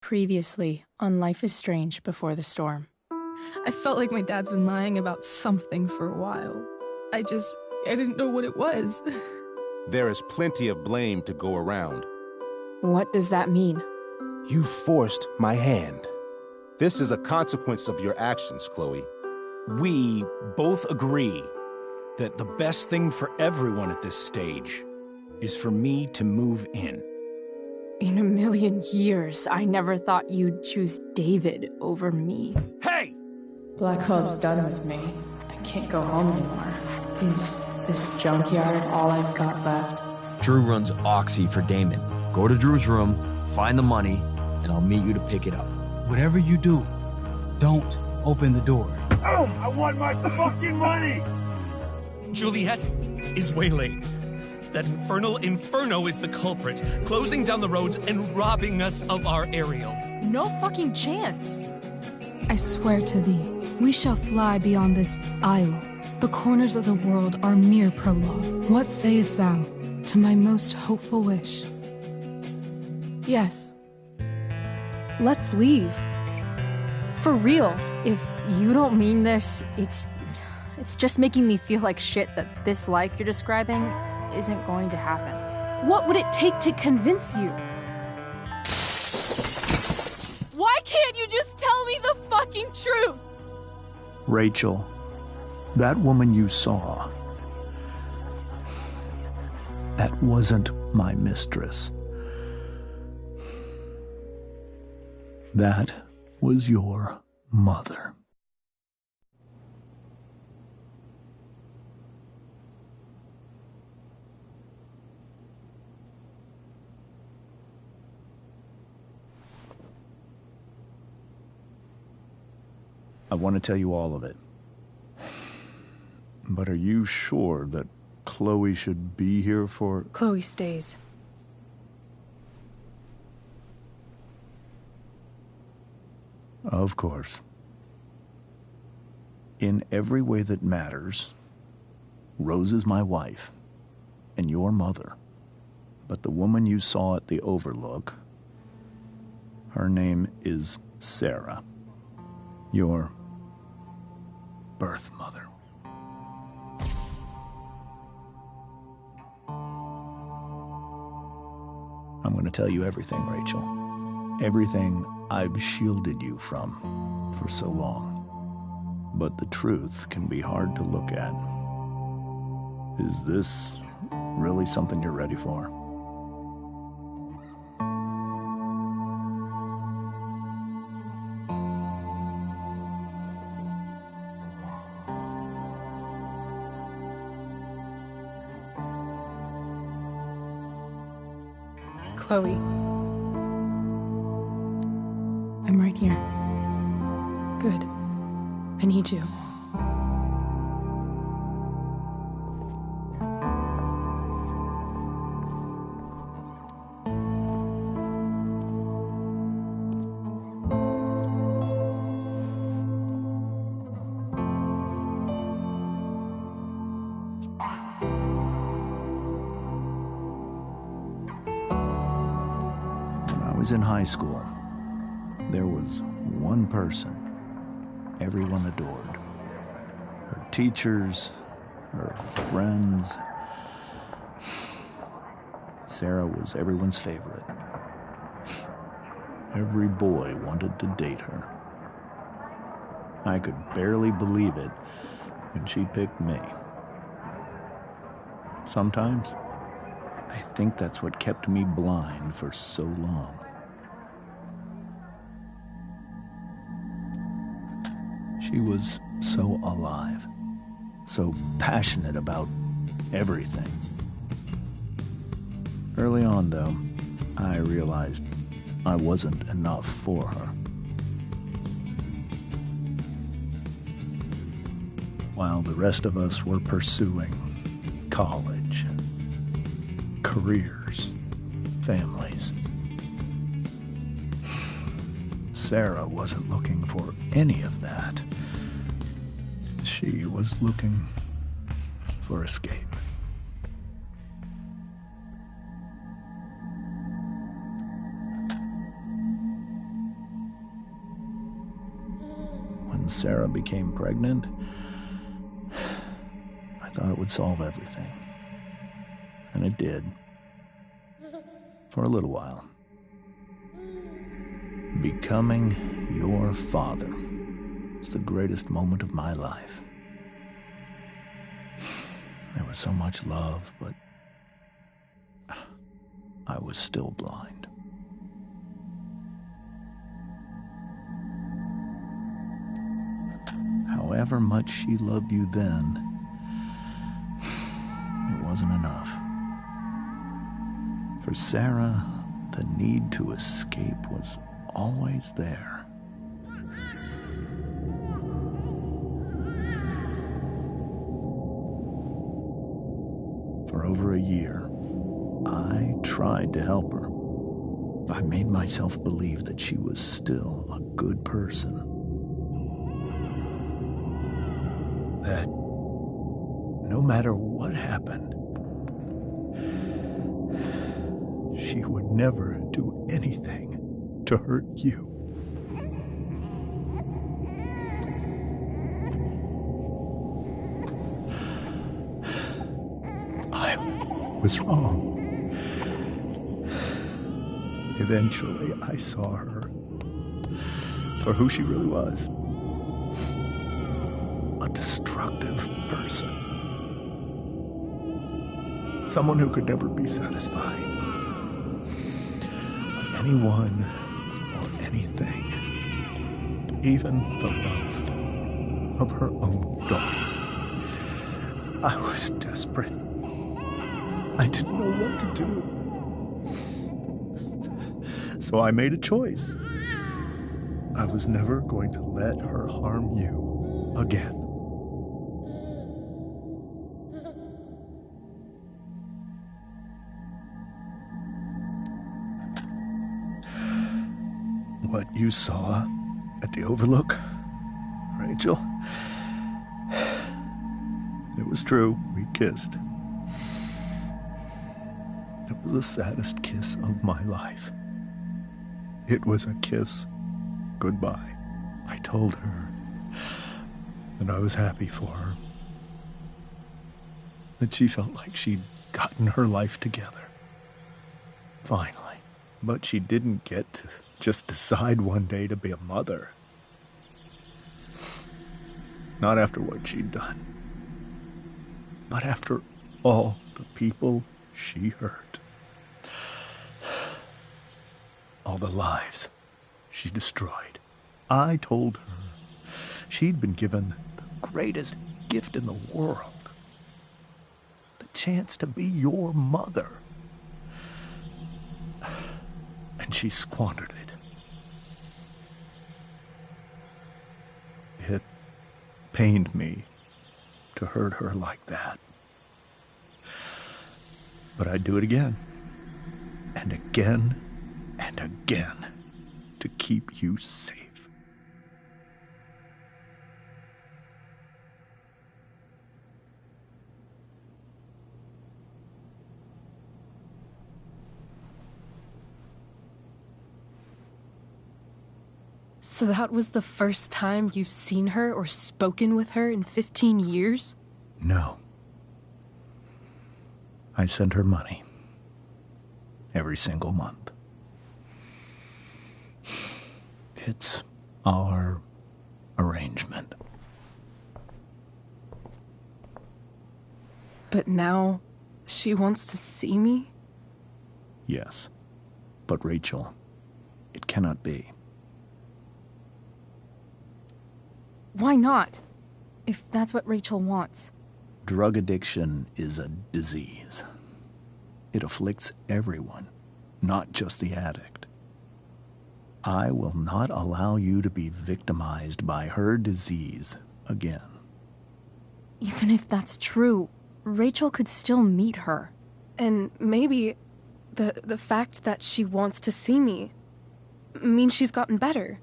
Previously on Life is Strange Before the Storm. I felt like my dad's been lying about something for a while. I didn't know what it was. There is plenty of blame to go around. What does that mean? You forced my hand. This is a consequence of your actions, Chloe. We both agree that the best thing for everyone at this stage is for me to move in. In a million years, I never thought you'd choose David over me. Hey! Blackwell's done with me. I can't go home anymore. Is this junkyard all I've got left? Drew runs Oxy for Damon. Go to Drew's room, find the money, and I'll meet you to pick it up. Whatever you do, don't open the door. Oh, I want my fucking money! Juliet is waylaid. That infernal Inferno is the culprit, closing down the roads and robbing us of our Ariel. No fucking chance. I swear to thee, we shall fly beyond this isle. The corners of the world are mere prologue. What sayest thou to my most hopeful wish? Yes. Let's leave. For real. If you don't mean this, it's just making me feel like shit that this life you're describing isn't going to happen. What would it take to convince you? Why can't you just tell me the fucking truth? Rachel, that woman you saw, that wasn't my mistress. That was your mother. I want to tell you all of it. But are you sure that Chloe should be here for... Chloe stays. Of course. In every way that matters, Rose is my wife and your mother. But the woman you saw at the Overlook, her name is Sarah. Your birth mother. I'm going to tell you everything, Rachel. Everything I've shielded you from for so long. But the truth can be hard to look at. Is this really something you're ready for? Chloe. I'm right here. Good. I need you. In high school, there was one person everyone adored. Her teachers, her friends. Sarah was everyone's favorite. Every boy wanted to date her. I could barely believe it when she picked me. Sometimes, I think that's what kept me blind for so long. She was so alive, so passionate about everything. Early on, though, I realized I wasn't enough for her. While the rest of us were pursuing college, careers, families, Sarah wasn't looking for any of that. She was looking for escape. when Sarah became pregnant, I thought it would solve everything. And it did. For a little while. Becoming your father was the greatest moment of my life. There was so much love, but I was still blind. However much she loved you then, it wasn't enough. For Sarah, the need to escape was always there. For over a year, I tried to help her. I made myself believe that she was still a good person. That no matter what happened, she would never do anything to hurt you. I was wrong. Eventually, I saw her for who she really was. A destructive person. Someone who could never be satisfied by anyone or anything. Even the love of her own daughter. I was desperate. I didn't know what to do. So I made a choice. I was never going to let her harm you again. What you saw at the Overlook, Rachel, it was true. We kissed. It was the saddest kiss of my life. It was a kiss goodbye. I told her that I was happy for her. That she felt like she'd gotten her life together. Finally. But she didn't get to just decide one day to be a mother. Not after what she'd done. But after all the people she hurt. All the lives she destroyed. I told her she'd been given the greatest gift in the world. The chance to be your mother. And she squandered it. It pained me to hurt her like that. But I'd do it again. And again. And again, to keep you safe. So that was the first time you've seen her or spoken with her in 15 years? No. I sent her money. Every single month. It's our arrangement. But now, she wants to see me? Yes. But Rachel, it cannot be. Why not? If that's what Rachel wants. Drug addiction is a disease. It afflicts everyone, not just the addict. I will not allow you to be victimized by her disease again. Even if that's true, Rachel could still meet her. And maybe the fact that she wants to see me means she's gotten better.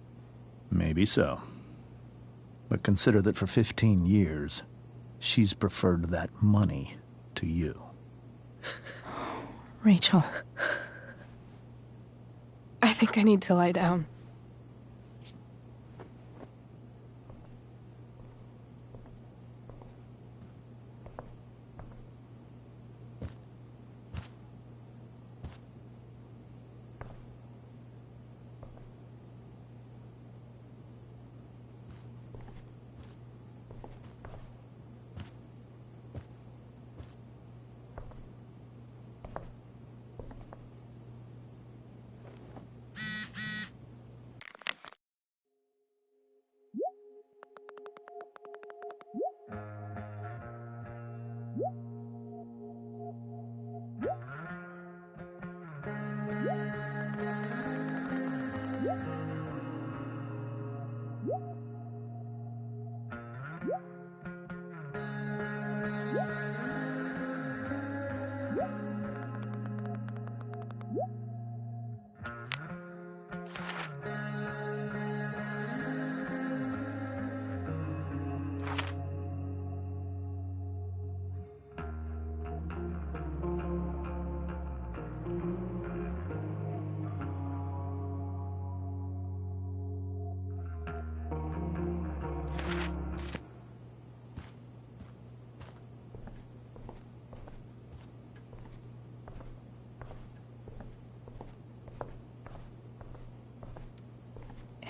Maybe so. But consider that for 15 years, she's preferred that money to you. Rachel. I think I need to lie down.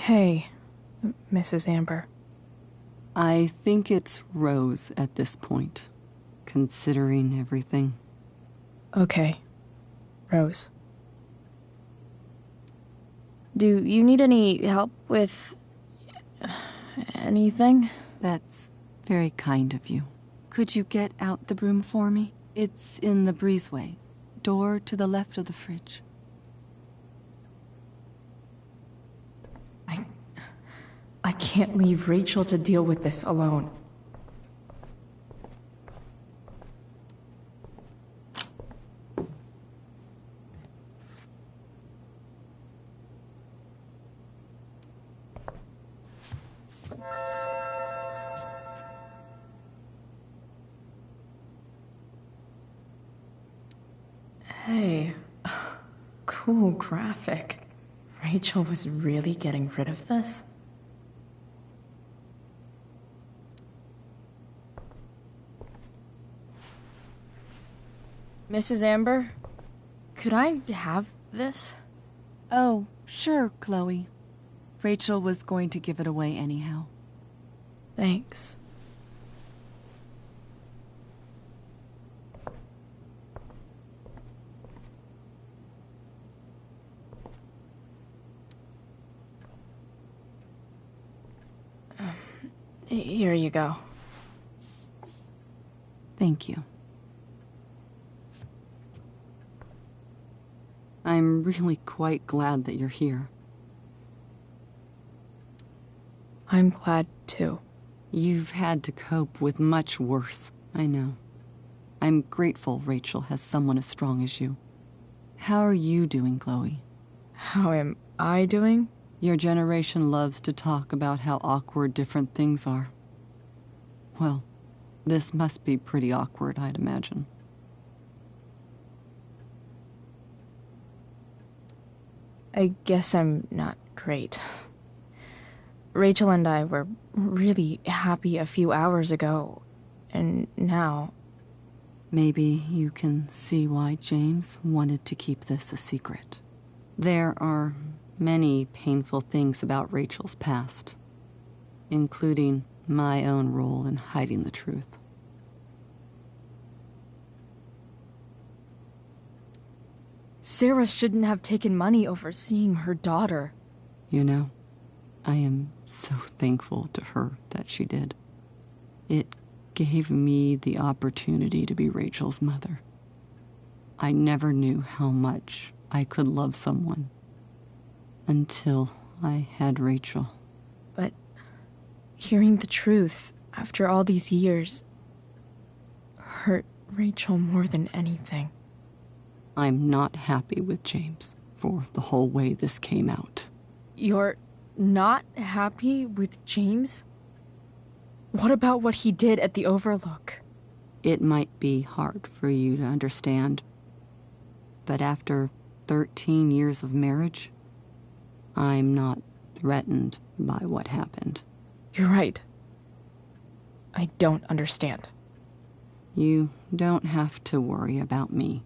Hey, Mrs. Amber. I think it's Rose at this point, considering everything. Okay, Rose. Do you need any help with anything? That's very kind of you. Could you get out the broom for me? It's in the breezeway, door to the left of the fridge. I can't leave Rachel to deal with this alone. Hey, cool graphic. Rachel was really getting rid of this? Mrs. Amber, could I have this? Oh, sure, Chloe. Rachel was going to give it away anyhow. Thanks. Here you go. Thank you. I'm really quite glad that you're here. I'm glad too. You've had to cope with much worse, I know. I'm grateful Rachel has someone as strong as you. How are you doing, Chloe? How am I doing? Your generation loves to talk about how awkward different things are. Well, this must be pretty awkward, I'd imagine. I guess I'm not great. Rachel and I were really happy a few hours ago, and now... Maybe you can see why James wanted to keep this a secret. There are many painful things about Rachel's past, including my own role in hiding the truth. Sarah shouldn't have taken money over seeing her daughter. You know, I am so thankful to her that she did. It gave me the opportunity to be Rachel's mother. I never knew how much I could love someone until I had Rachel. But hearing the truth after all these years hurt Rachel more than anything. I'm not happy with James for the whole way this came out. You're not happy with James? What about what he did at the Overlook? It might be hard for you to understand, but after 13 years of marriage, I'm not threatened by what happened. You're right. I don't understand. You don't have to worry about me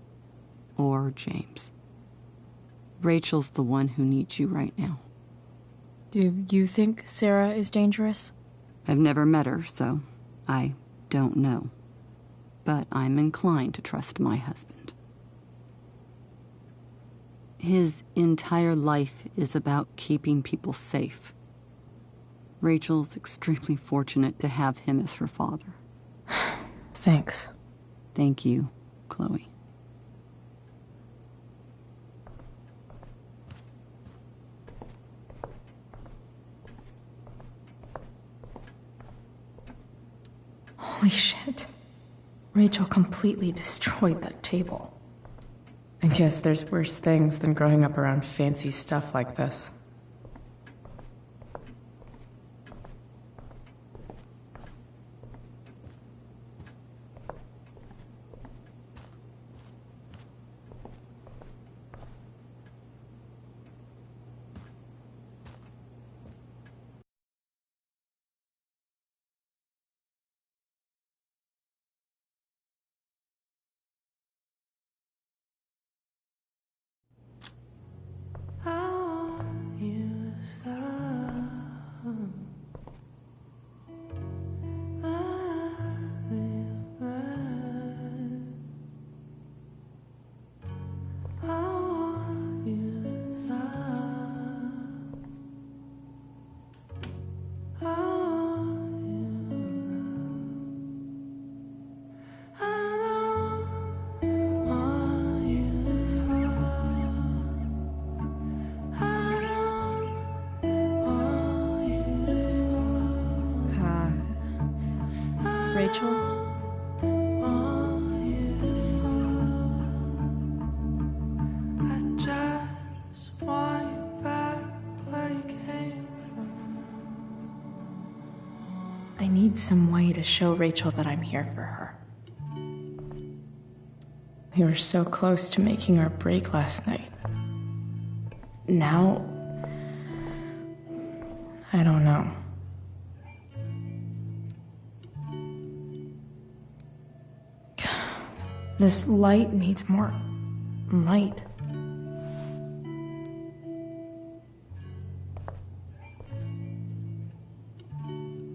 or James. Rachel's the one who needs you right now. Do you think Sarah is dangerous? I've never met her, so I don't know. But I'm inclined to trust my husband. His entire life is about keeping people safe. Rachel's extremely fortunate to have him as her father. Thanks. Thank you, Chloe. Holy shit. Rachel completely destroyed that table. I guess there's worse things than growing up around fancy stuff like this. Rachel? I need some way to show Rachel that I'm here for her. We were so close to making our break last night. Now, I don't know. This light needs more light.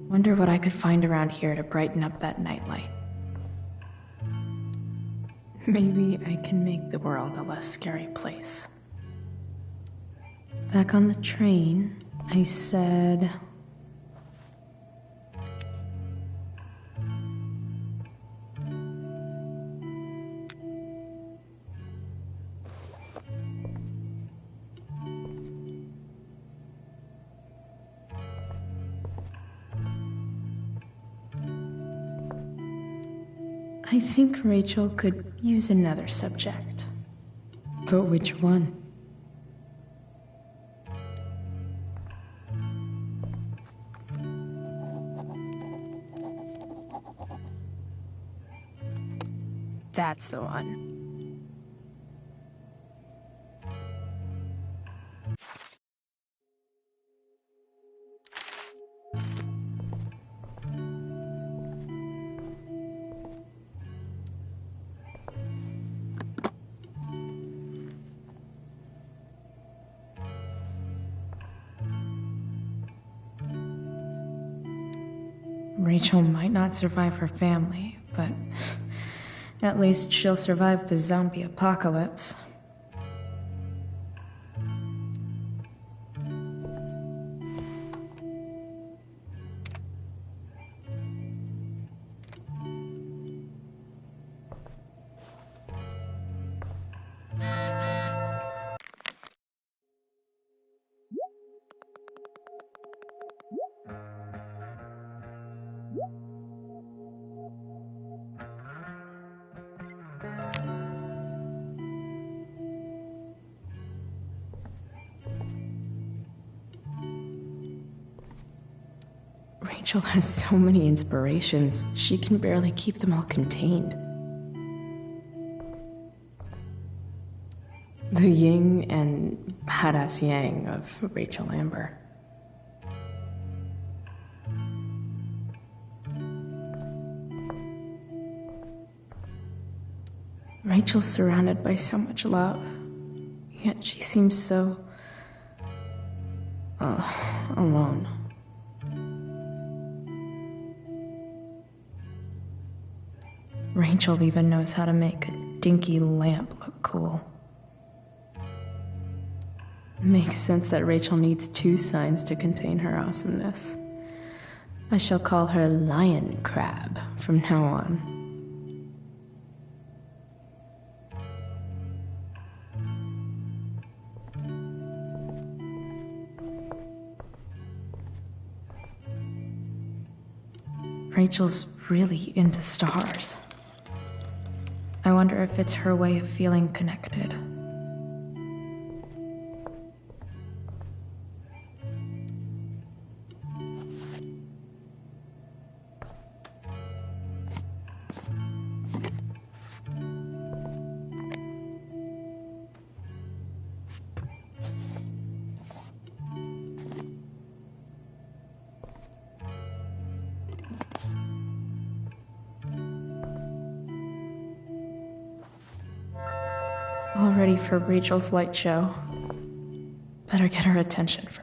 Wonder what I could find around here to brighten up that nightlight. Maybe I can make the world a less scary place. Back on the train, I said... I think Rachel could use another subject. But which one? That's the one. Rachel might not survive her family, but at least she'll survive the zombie apocalypse. Rachel has so many inspirations, she can barely keep them all contained. The yin and badass yang of Rachel Amber. Rachel's surrounded by so much love, yet she seems so... alone. Rachel even knows how to make a dinky lamp look cool. Makes sense that Rachel needs 2 signs to contain her awesomeness. I shall call her Lion Crab from now on. Rachel's really into stars. I wonder if it's her way of feeling connected. All ready for Rachel's light show. Better get her attention first.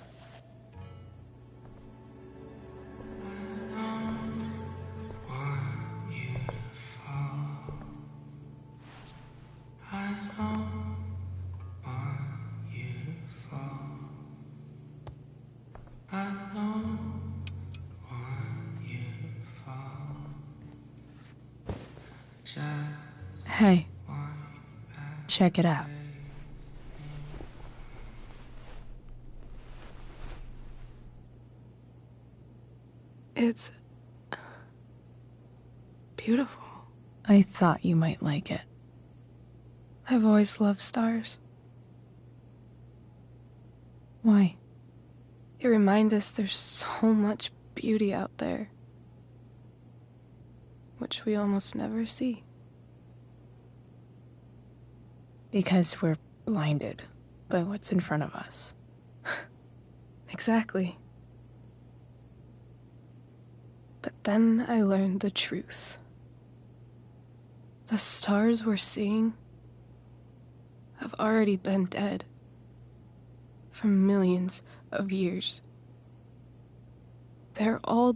Hey, check it out. It's beautiful. I thought you might like it. I've always loved stars. Why? They remind us there's so much beauty out there, which we almost never see. Because we're blinded by what's in front of us. Exactly. But then I learned the truth. The stars we're seeing have already been dead for millions of years. They're all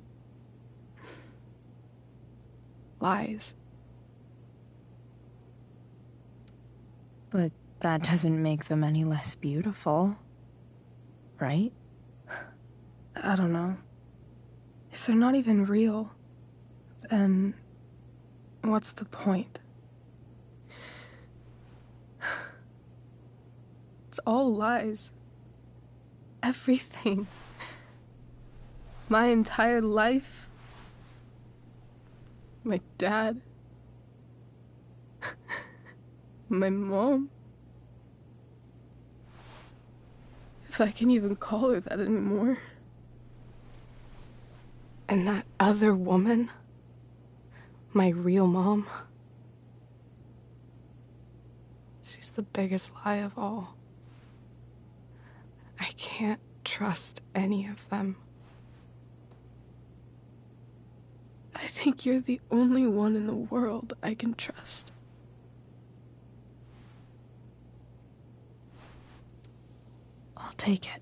lies. But that doesn't make them any less beautiful, right? I don't know. If they're not even real, then what's the point? It's all lies. Everything. My entire life. My dad. My mom. If I can even call her that anymore. And that other woman, my real mom, she's the biggest lie of all. I can't trust any of them. I think you're the only one in the world I can trust. I'll take it.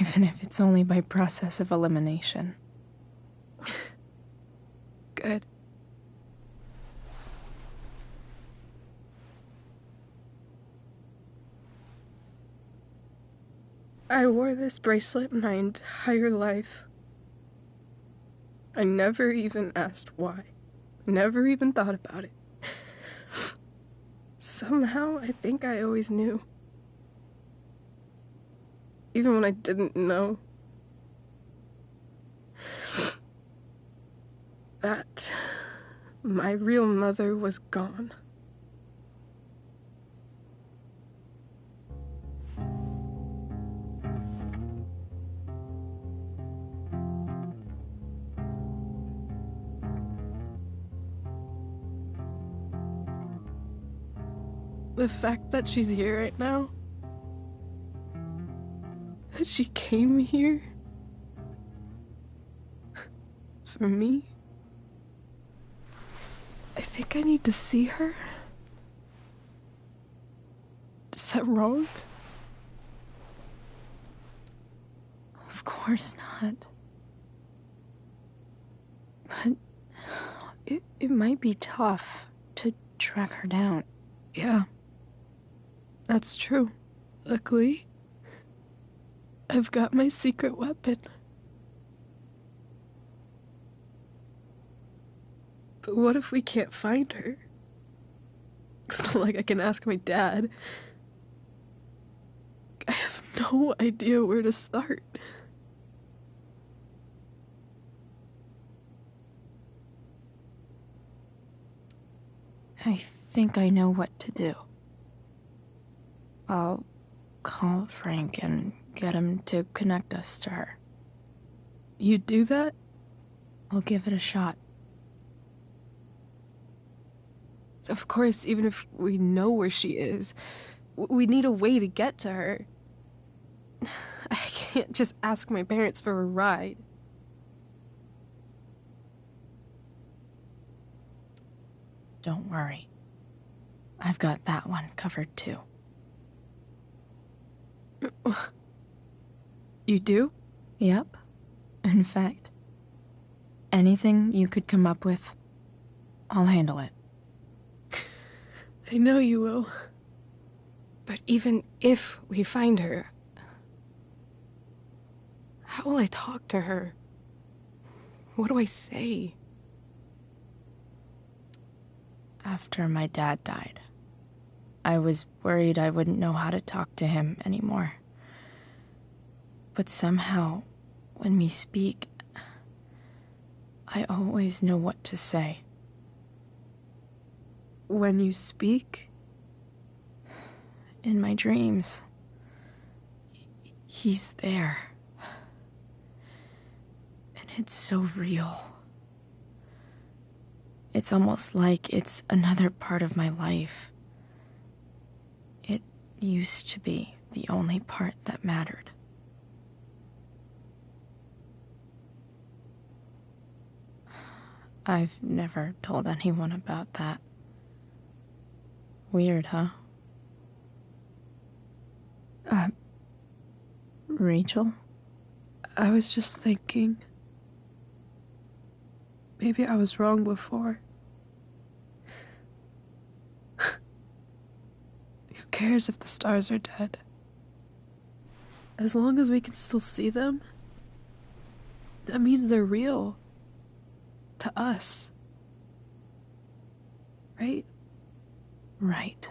Even if it's only by process of elimination. Good. I wore this bracelet my entire life. I never even asked why. Never even thought about it. Somehow, I think I always knew. Even when I didn't know. That my real mother was gone. The fact that she's here right now, that she came here for me, I think I need to see her. Is that wrong? Of course not. But it might be tough to track her down. Yeah. That's true. Luckily, I've got my secret weapon. But what if we can't find her? It's not like I can ask my dad. I have no idea where to start. I think I know what to do. I'll call Frank and get him to connect us to her. You'd do that? I'll give it a shot. Of course, even if we know where she is, we need a way to get to her. I can't just ask my parents for a ride. Don't worry. I've got that one covered too. You do? Yep. In fact, anything you could come up with, I'll handle it. I know you will. But even if we find her, how will I talk to her? What do I say? After my dad died, I was worried I wouldn't know how to talk to him anymore. But somehow, when we speak, I always know what to say. When you speak? In my dreams, he's there. And it's so real. It's almost like it's another part of my life. It used to be the only part that mattered. I've never told anyone about that. Weird, huh? Rachel? I was just thinking. Maybe I was wrong before. Who cares if the stars are dead? As long as we can still see them, that means they're real. To us. Right? Right.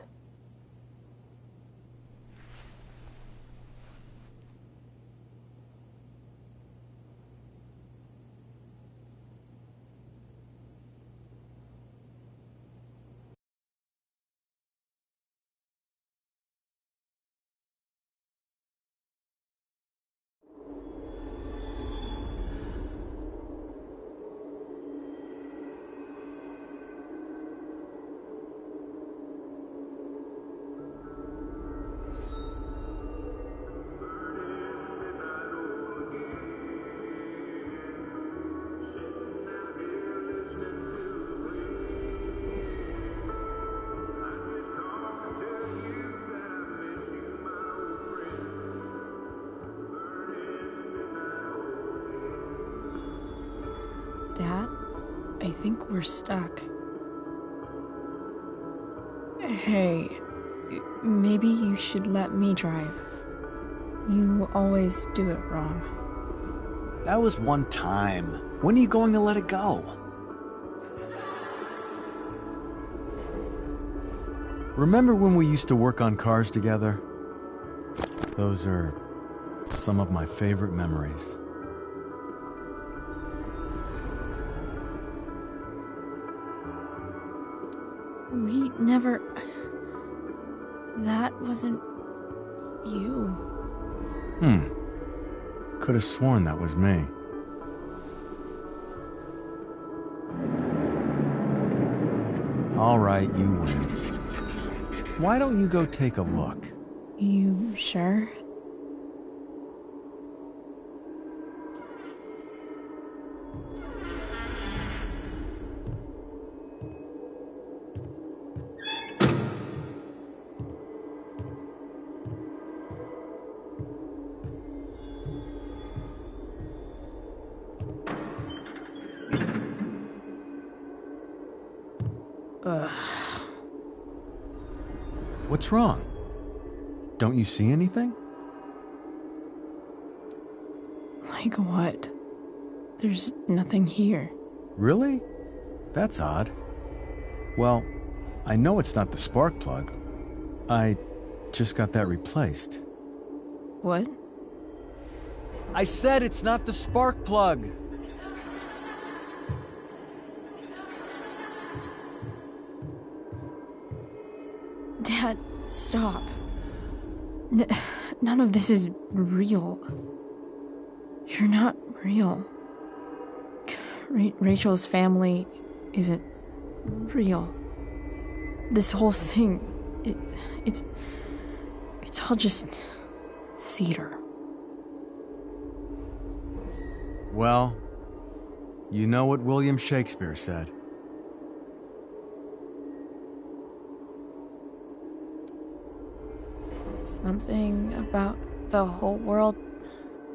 Dad, I think we're stuck. Hey, maybe you should let me drive. You always do it wrong. That was one time. When are you going to let it go? Remember when we used to work on cars together? Those are some of my favorite memories. We never... That wasn't... you. Could have sworn that was me. All right, you win. Why don't you go take a look? You sure? What's wrong? Don't you see anything? Like what? There's nothing here. Really? That's odd. Well, I know it's not the spark plug. I just got that replaced. What? I said it's not the spark plug! Dad, stop. None of this is real. You're not real. Rachel's family isn't real. This whole thing, it's all just theater. Well, you know what William Shakespeare said. Something about the whole world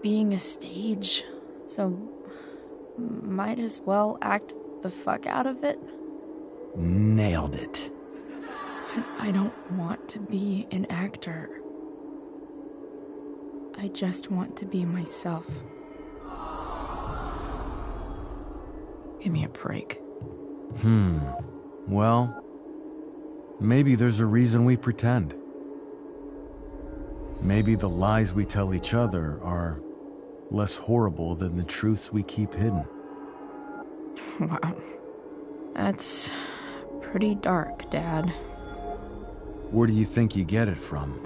being a stage, so might as well act the fuck out of it. Nailed it. But I don't want to be an actor. I just want to be myself. Give me a break. Well, maybe there's a reason we pretend. Maybe the lies we tell each other are less horrible than the truths we keep hidden. Wow. That's pretty dark, Dad. Where do you think you get it from?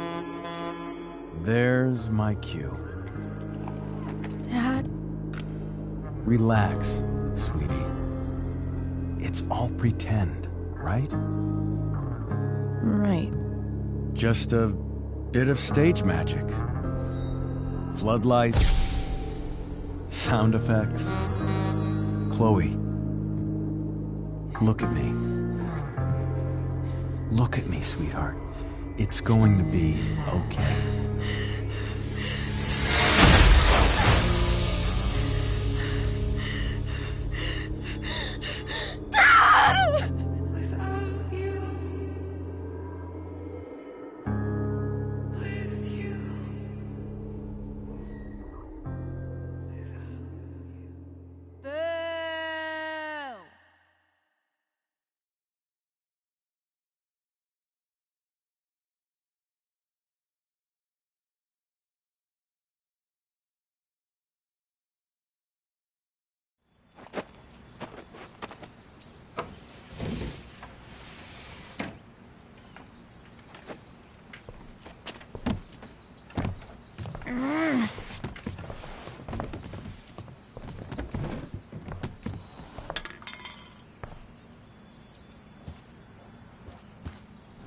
There's my cue. Dad? Relax, sweetie. It's all pretend, right? Right. Just a bit of stage magic. Floodlights, sound effects. Chloe, look at me. Look at me, sweetheart. It's going to be okay.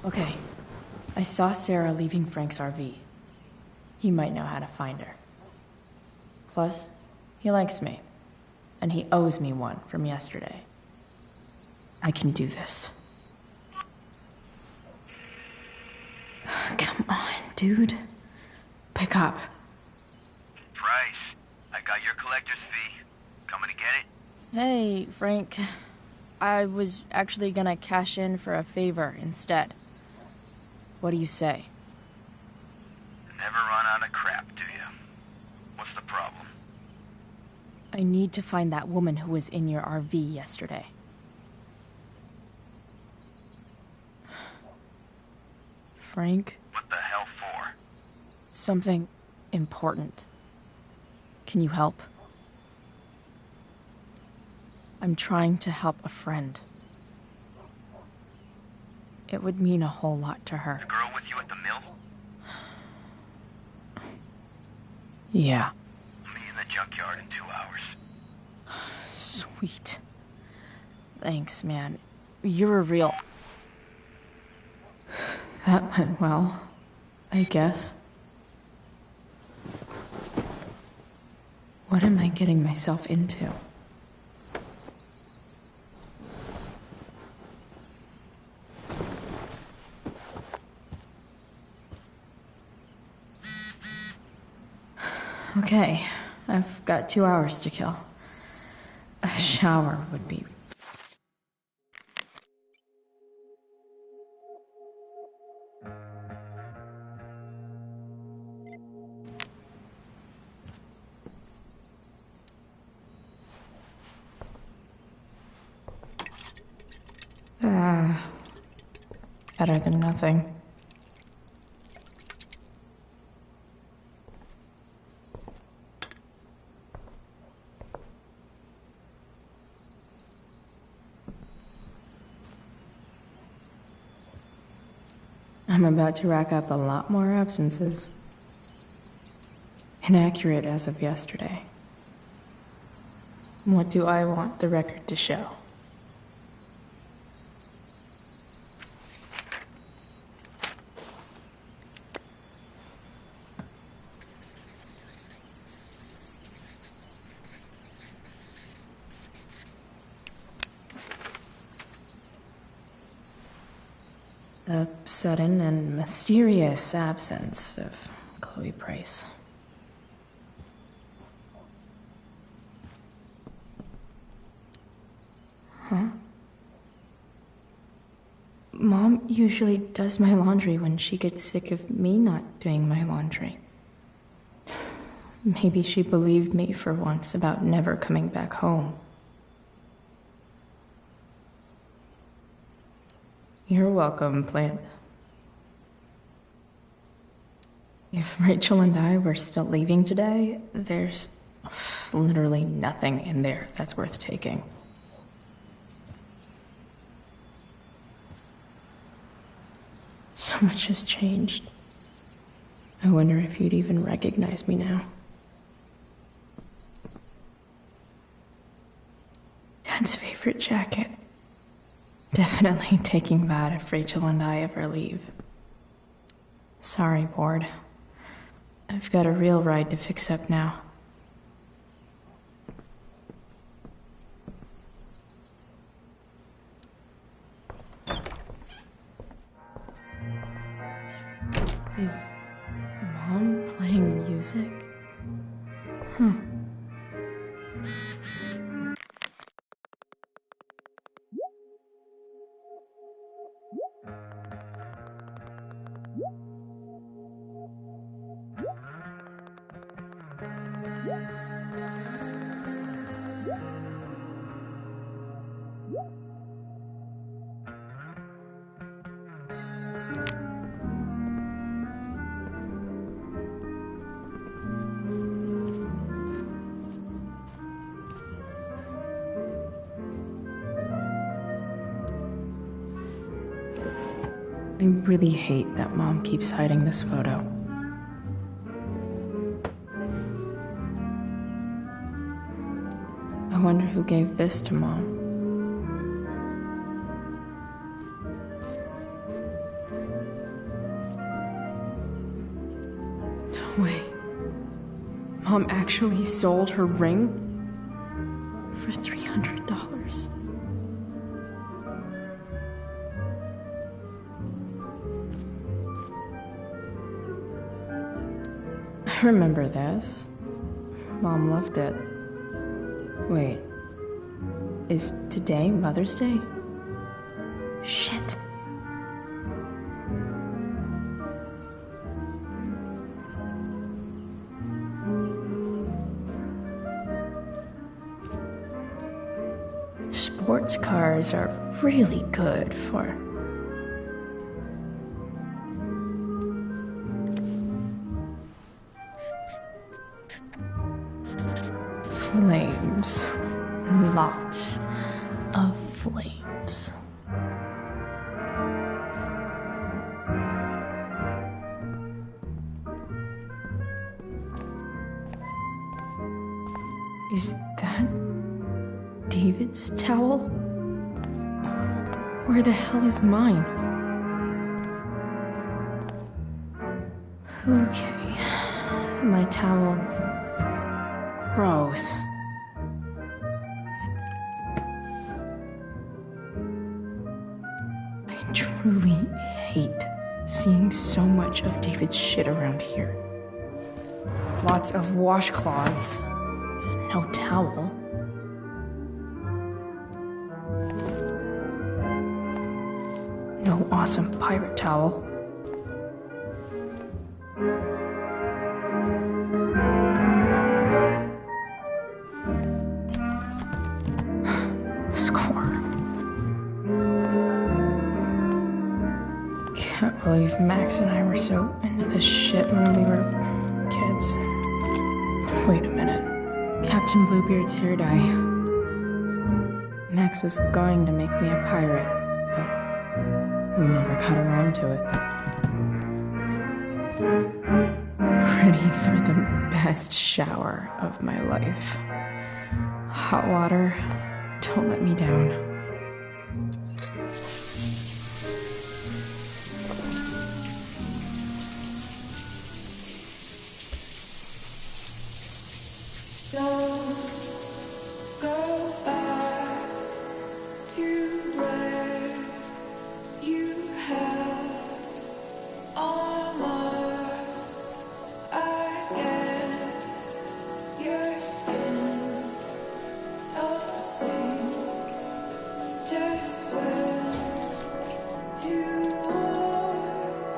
Okay. I saw Sarah leaving Frank's RV. He might know how to find her. Plus, he likes me. And he owes me one from yesterday. I can do this. Come on, dude. Pick up. Price, I got your collector's fee. Coming to get it? Hey, Frank. I was actually gonna cash in for a favor instead. What do you say? Never run out of crap, do you? What's the problem? I need to find that woman who was in your RV yesterday. Frank? What the hell for? Something important. Can you help? I'm trying to help a friend. It would mean a whole lot to her. The girl with you at the mill? Yeah. Meet in the junkyard in 2 hours. Sweet. Thanks, man. You're a real... That went well, I guess. What am I getting myself into? Okay, I've got 2 hours to kill. A shower would be... better than nothing. I'm about to rack up a lot more absences. Inaccurate as of yesterday. What do I want the record to show? The sudden and mysterious absence of Chloe Price. Huh? Mom usually does my laundry when she gets sick of me not doing my laundry. Maybe she believed me for once about never coming back home. You're welcome, plant. If Rachel and I were still leaving today, there's literally nothing in there that's worth taking. So much has changed. I wonder if you'd even recognize me now. Dad's favorite jacket. Definitely taking that if Rachel and I ever leave. Sorry, Board. I've got a real ride to fix up now. Is Mom playing music? Huh. I really hate that Mom keeps hiding this photo. I wonder who gave this to Mom. No way. Mom actually sold her ring for $300. I remember this. Mom loved it. Wait. Is today Mother's Day? Shit. Sports cars are really good for... flames. Lots of flames. Is that David's towel? Where the hell is mine? Okay, my towel. Gross. I truly hate seeing so much of David's shit around here. Lots of washcloths. No towel. No awesome pirate towel. Score. Can't believe Max and I were so into this shit when we were kids. Wait a minute. Captain Bluebeard's hair dye. Max was going to make me a pirate, but we never got around to it. ready for the best shower of my life. Hot water, don't let me down. Don't go back to where you had armor against your skin. Don't sink, just swim towards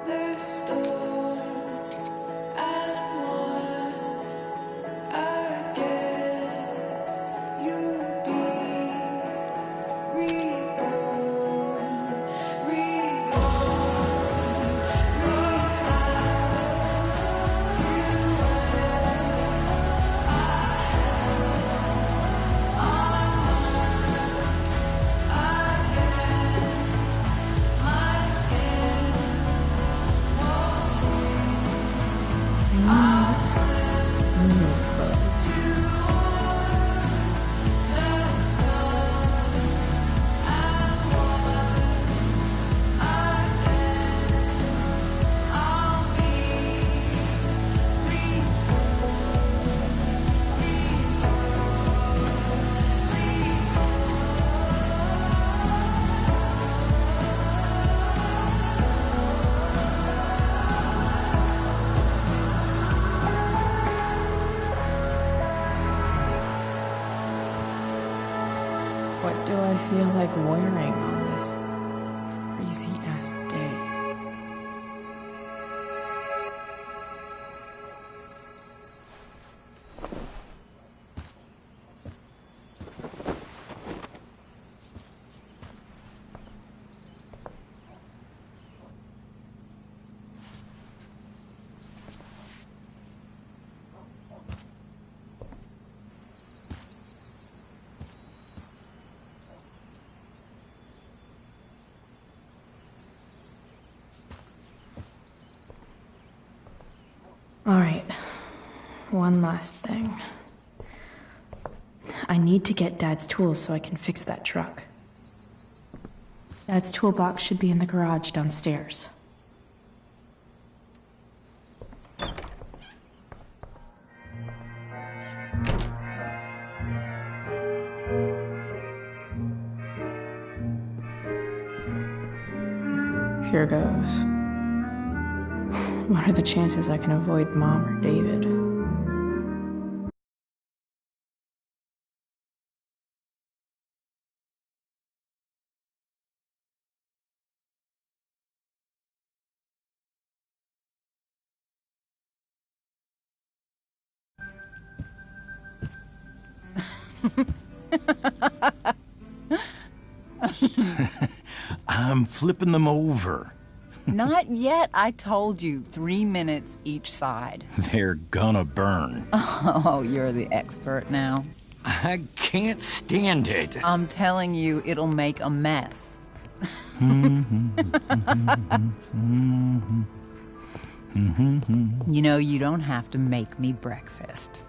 the storm. And once again, you'll be reborn, What do I feel like wearing on this crazy-ass day? All right, one last thing. I need to get Dad's tools so I can fix that truck. Dad's toolbox should be in the garage downstairs. Here goes. What are the chances I can avoid Mom or David? I'm flipping them over. Not yet. I told you, 3 minutes each side. They're gonna burn. Oh, you're the expert now. I can't stand it. I'm telling you, it'll make a mess. You know, you don't have to make me breakfast.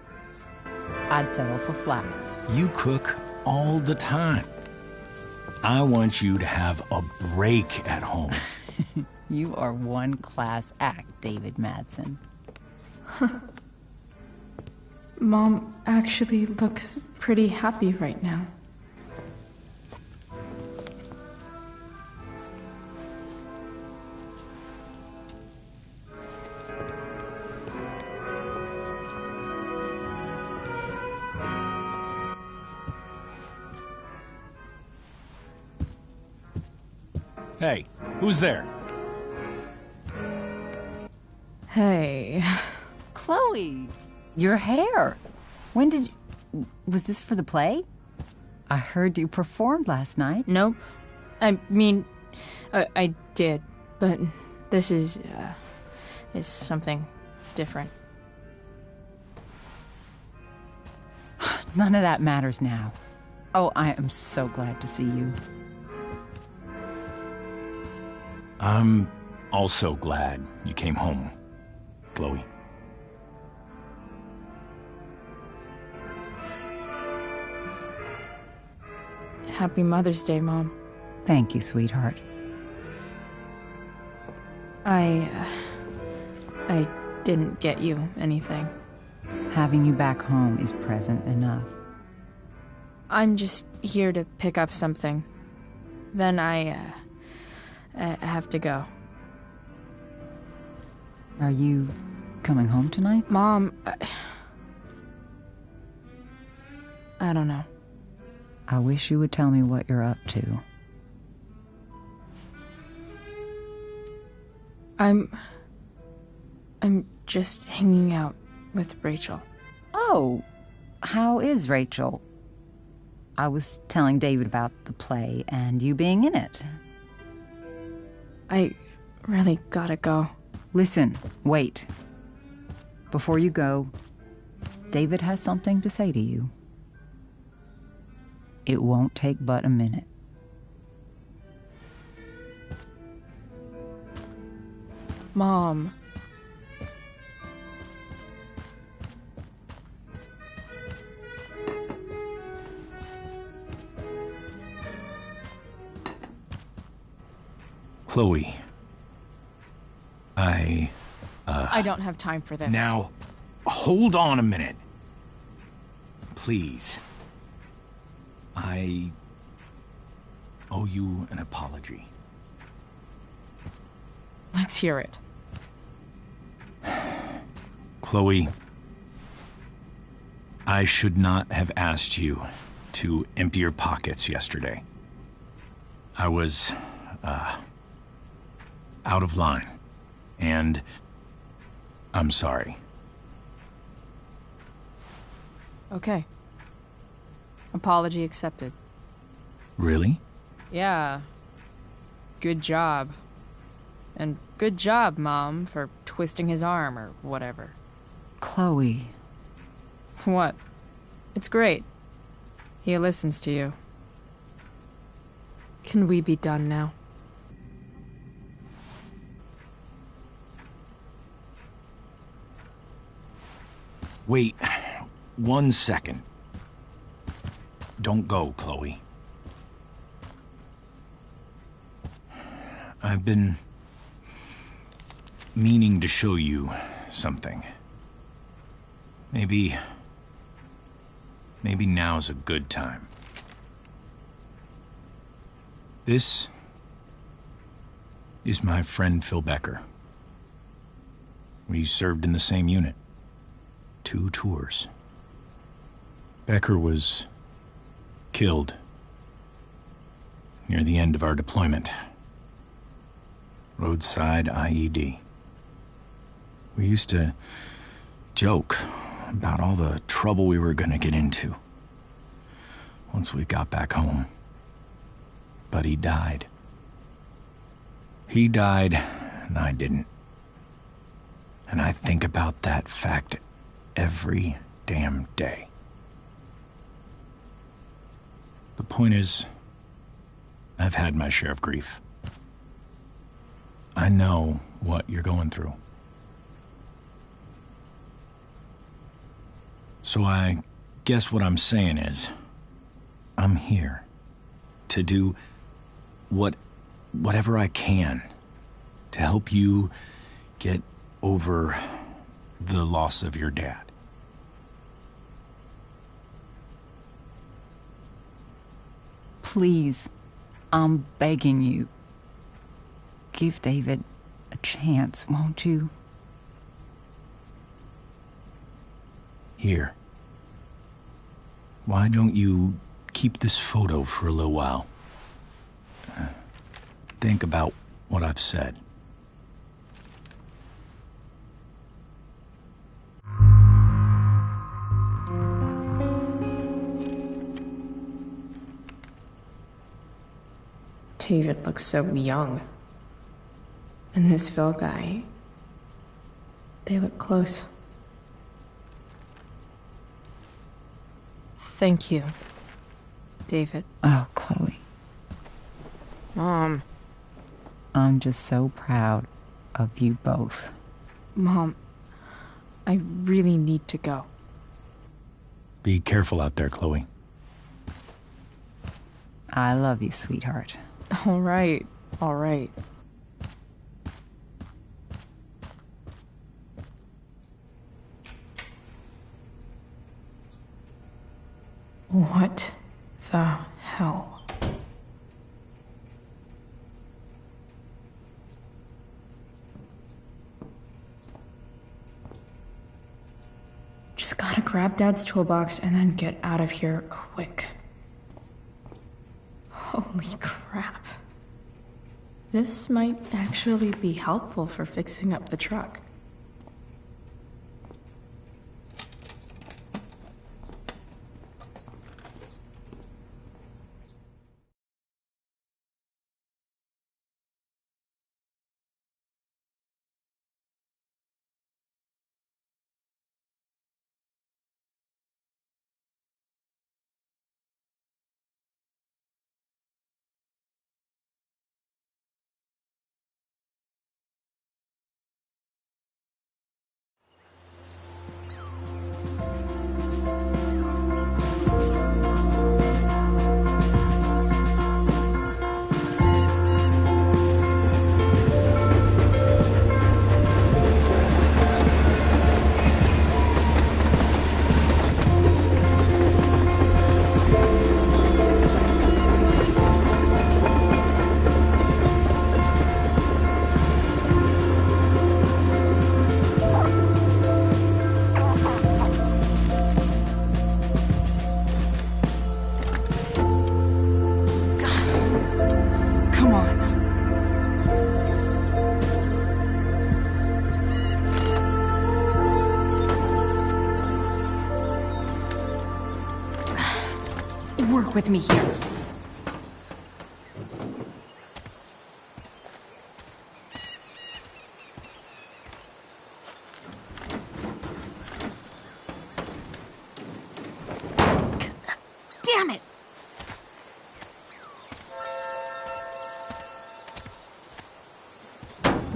I'd settle for flowers. You cook all the time. I want you to have a break at home. You are one class act, David Madsen. Mom actually looks pretty happy right now. Hey, who's there? Hey. Chloe, your hair. When did you... Was this for the play? I heard you performed last night. Nope. I mean, I did, but this is something different. None of that matters now. Oh, I am so glad to see you. I'm also glad you came home, Chloe. Happy Mother's Day, Mom. Thank you, sweetheart. I didn't get you anything. Having you back home is present enough. I'm just here to pick up something. Then I have to go. Are you coming home tonight? Mom, I don't know. I wish you would tell me what you're up to. I'm just hanging out with Rachel. Oh, how is Rachel? I was telling David about the play and you being in it. I really gotta go. Listen, wait. Before you go, David has something to say to you. It won't take but a minute. Mom. Chloe. I don't have time for this. Now, hold on a minute. Please. I owe you an apology. Let's hear it. Chloe, I should not have asked you to empty your pockets yesterday. I was, out of line, and I'm sorry. Okay. Apology accepted. Really? Yeah. Good job. And good job, Mom, for twisting his arm or whatever. Chloe. What? It's great. He listens to you. Can we be done now? Wait 1 second. Don't go, Chloe. I've been meaning to show you something. Maybe now's a good time. This is my friend Phil Becker. We served in the same unit. 2 tours. Becker was killed near the end of our deployment. Roadside IED. We used to joke about all the trouble we were gonna get into once we got back home. But he died. He died, and I didn't. And I think about that fact every damn day. The point is, I've had my share of grief. I know what you're going through. So I guess what I'm saying is, I'm here to do whatever I can to help you get over the loss of your dad. Please, I'm begging you. Give David a chance, won't you? Here. Why don't you keep this photo for a little while? Think about what I've said. David looks so young. And this Phil guy, they look close. Thank you, David. Oh, Chloe. Mom. I'm just so proud of you both. Mom, I really need to go. Be careful out there, Chloe. I love you, sweetheart. All right, all right. What the hell? Just gotta grab Dad's toolbox and then get out of here quick. Holy crap. This might actually be helpful for fixing up the truck. Come on. Work with me here. Damn it!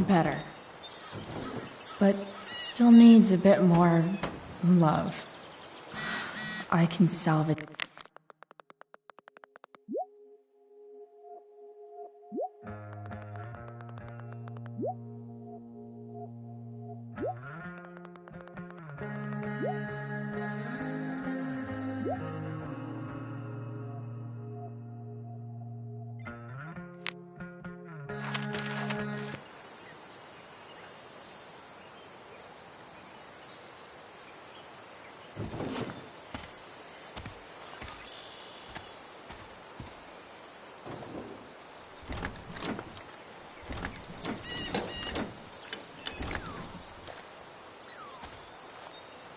Better. But still needs a bit more love. I can salvage.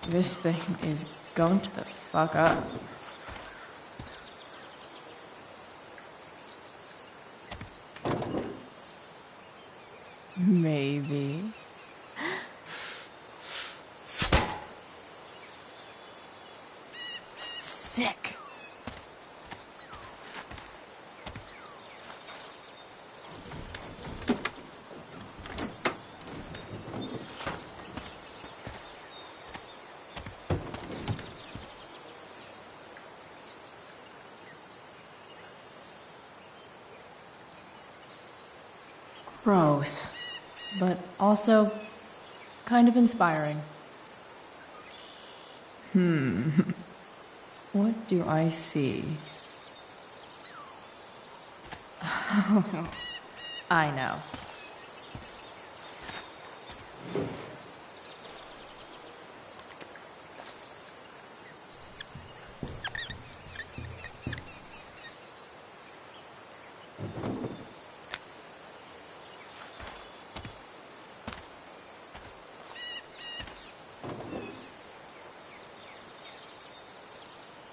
This thing is going to the fuck up. Maybe. Sick. Gross, but also kind of inspiring. What do I see? I know.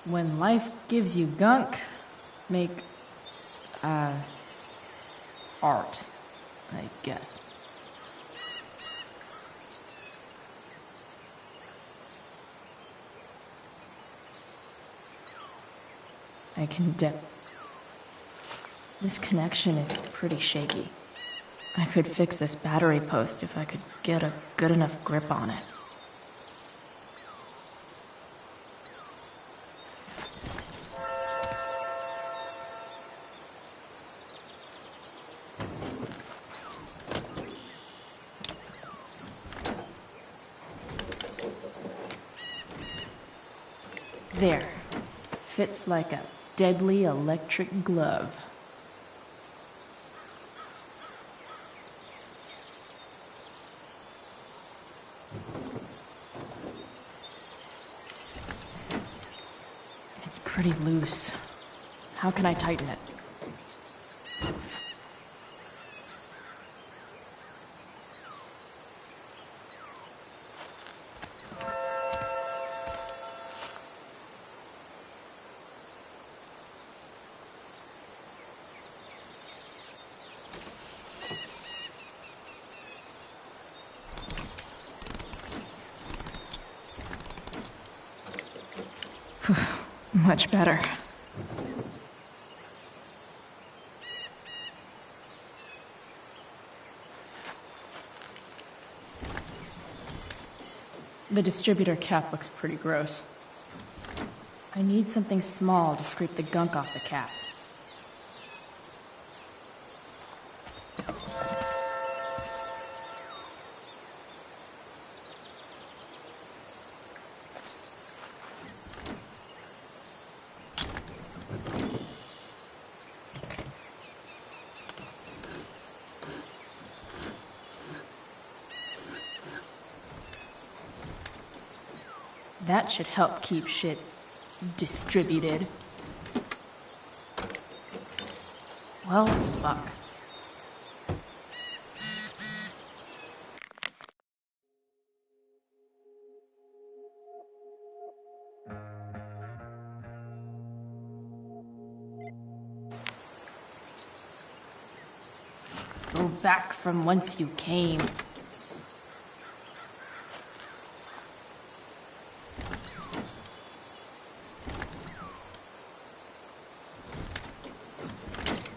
When life gives you gunk, make, art, I guess. I can dip. This connection is pretty shaky. I could fix this battery post if I could get a good enough grip on it. There. Fits like a deadly electric glove. It's pretty loose. How can I tighten it? Much better. The distributor cap looks pretty gross. I need something small to scrape the gunk off the cap. That should help keep shit distributed. Well, fuck. Go back from whence you came.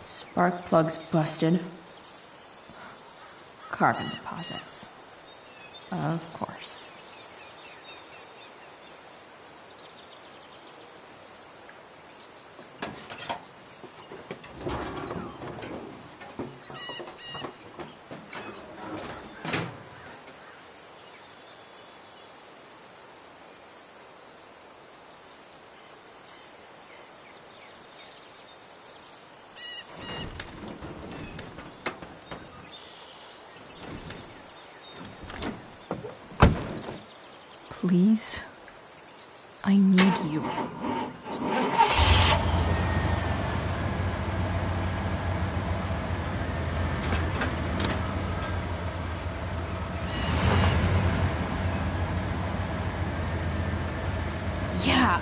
Spark plugs busted. Carbon deposits. Of course. Please, I need you. Yeah.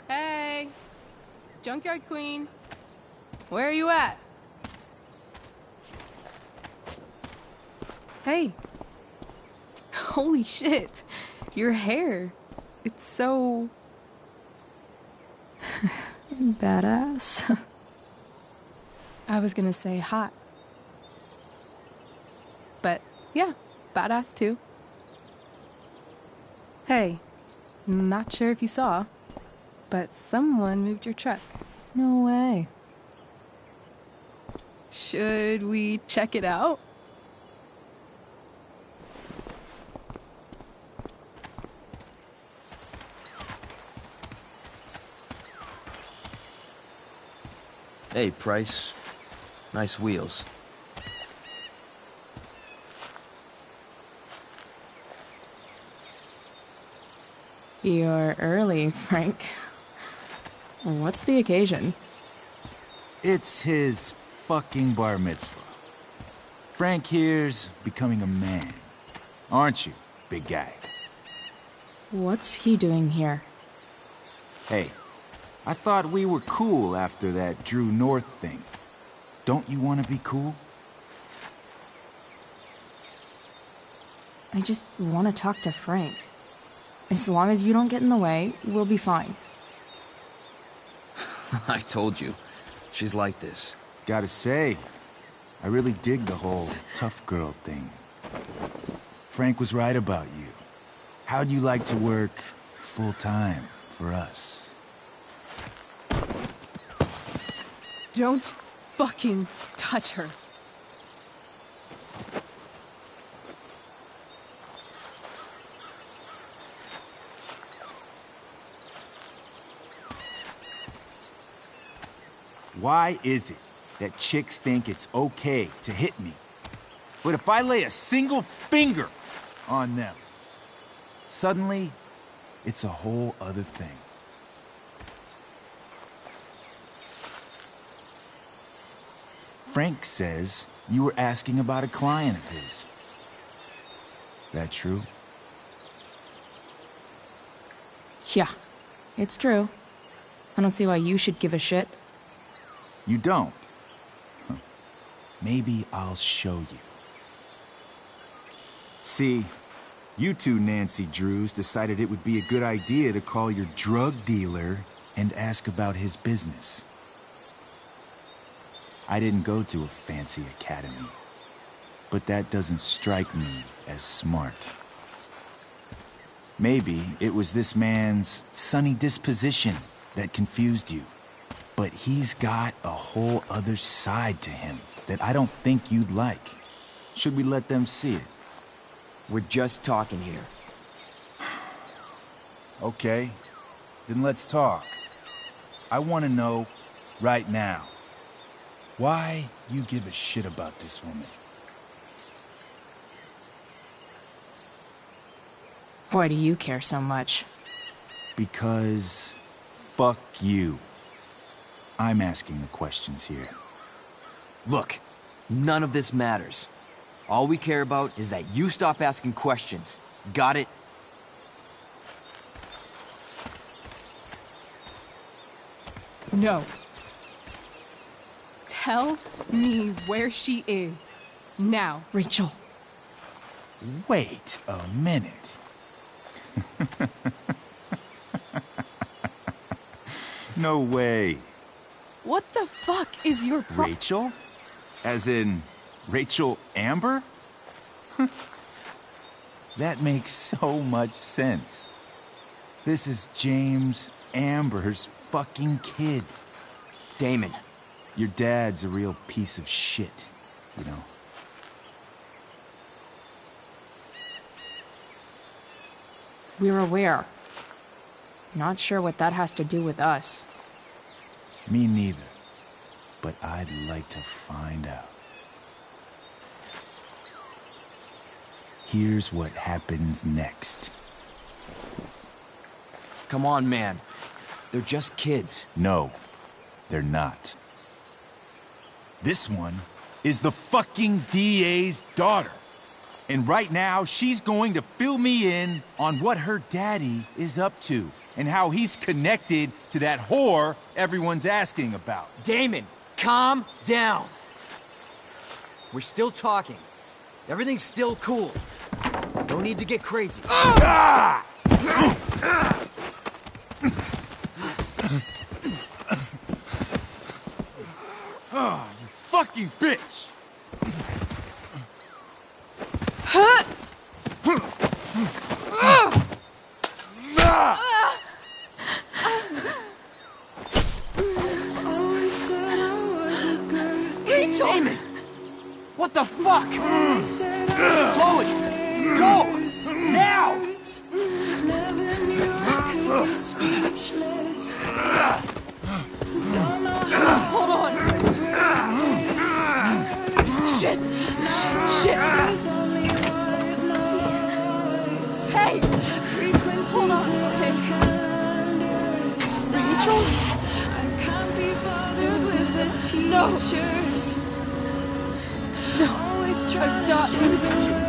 Hey, Junkyard Queen, where are you at? Hey, holy shit, your hair, it's so badass. I was gonna say hot, but yeah, badass too. Hey, not sure if you saw, but someone moved your truck. No way. Should we check it out? Hey, Price. Nice wheels. You're early, Frank. What's the occasion? It's his fucking bar mitzvah. Frank here's becoming a man. Aren't you, big guy? What's he doing here? Hey, I thought we were cool after that Drew North thing. Don't you want to be cool? I just want to talk to Frank. As long as you don't get in the way, we'll be fine. I told you. She's like this. Gotta say, I really dig the whole tough girl thing. Frank was right about you. How'd you like to work full-time for us? Don't fucking touch her. Why is it that chicks think it's okay to hit me? But if I lay a single finger on them, suddenly, it's a whole other thing. Frank says you were asking about a client of his. That true? Yeah, it's true. I don't see why you should give a shit. You don't? Huh. Maybe I'll show you. See, you two Nancy Drews decided it would be a good idea to call your drug dealer and ask about his business. I didn't go to a fancy academy, but that doesn't strike me as smart. Maybe it was this man's sunny disposition that confused you. But he's got a whole other side to him that I don't think you'd like. Should we let them see it? We're just talking here. Okay, then let's talk. I want to know right now why you give a shit about this woman. Why do you care so much? Because fuck you. I'm asking the questions here. Look, none of this matters. All we care about is that you stop asking questions. Got it? No. Tell me where she is. Now. Rachel. Wait a minute. No way. What the fuck is your Rachel? As in, Rachel Amber? That makes so much sense. This is James Amber's fucking kid. Damon. Your dad's a real piece of shit, you know. We're aware. Not sure what that has to do with us. Me neither. But I'd like to find out. Here's what happens next. Come on, man. They're just kids. No, they're not. This one is the fucking DA's daughter. And right now, she's going to fill me in on what her daddy is up to and how he's connected to that whore everyone's asking about. Damon, calm down. We're still talking. Everything's still cool. No need to get crazy. Ah! Oh, you fucking bitch! Rachel! Damon! What the fuck? Chloe! Go! Now! Hold on! Shit! Shit! Hey! Hold on, okay? Rachel? adventures. No, I'm not losing you.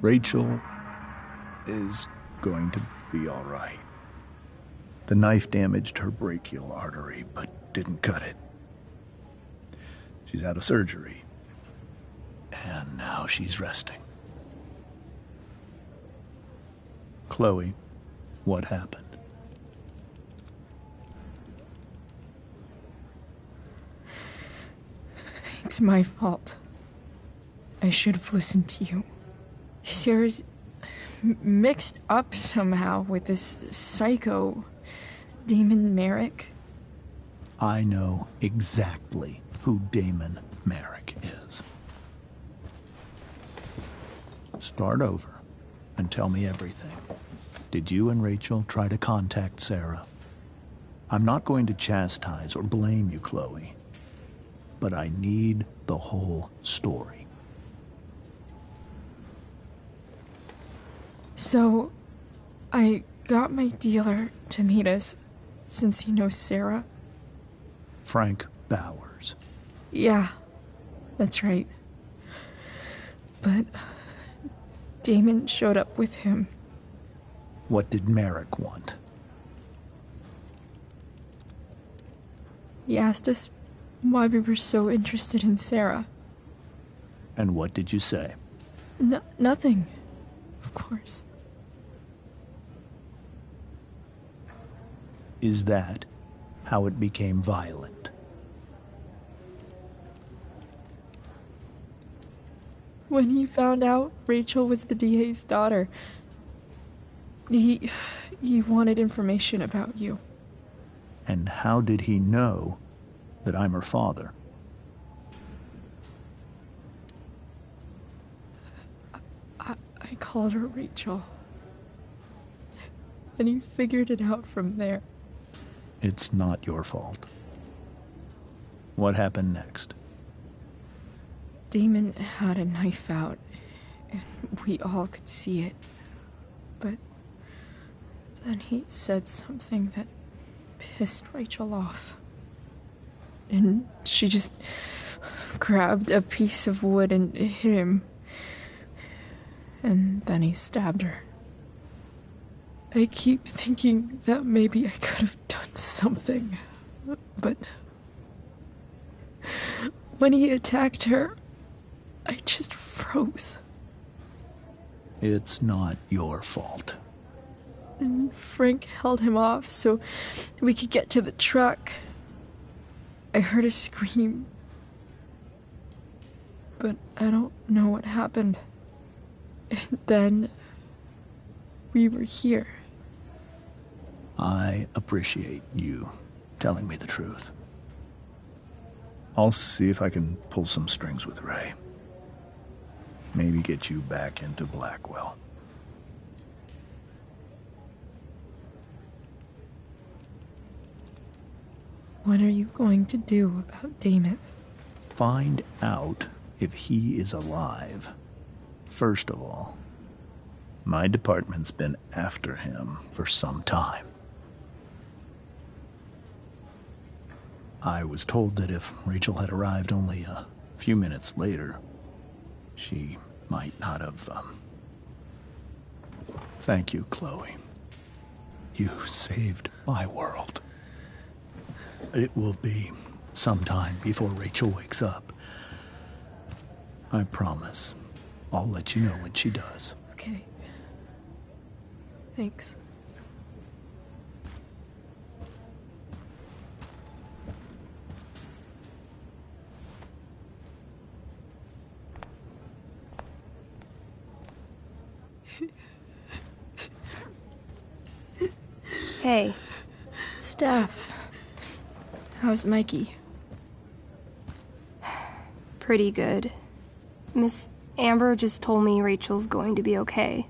Rachel is going to be all right. The knife damaged her brachial artery, but didn't cut it. She's out of surgery, and now she's resting. Chloe, what happened? It's my fault. I should have listened to you. Sarah's mixed up somehow with this psycho Damon Merrick. I know exactly who Damon Merrick is. Start over and tell me everything. Did you and Rachel try to contact Sarah? I'm not going to chastise or blame you, Chloe, but I need the whole story. So, I got my dealer to meet us, since he knows Sarah. Frank Bowers. Yeah, that's right. But Damon showed up with him. What did Merrick want? He asked us why we were so interested in Sarah. And what did you say? Nothing, of course. Is that how it became violent? When he found out Rachel was the DA's daughter, he wanted information about you. And how did he know that I'm her father? I called her Rachel. And he figured it out from there. It's not your fault. What happened next? Damon had a knife out, and we all could see it. But then he said something that pissed Rachel off. And she just grabbed a piece of wood and hit him. And then he stabbed her. I keep thinking that maybe I could have done something, but when he attacked her, I just froze. It's not your fault. And Frank held him off so we could get to the truck. I heard a scream, but I don't know what happened. And then we were here. I appreciate you telling me the truth. I'll see if I can pull some strings with Ray. Maybe get you back into Blackwell. What are you going to do about Damon? Find out if he is alive. First of all, my department's been after him for some time. I was told that if Rachel had arrived only a few minutes later, she might not have, Thank you, Chloe. You saved my world. It will be some time before Rachel wakes up. I promise. I'll let you know when she does. Okay. Thanks. Hey. Steph. How's Mikey? Pretty good. Miss Amber just told me Rachel's going to be okay.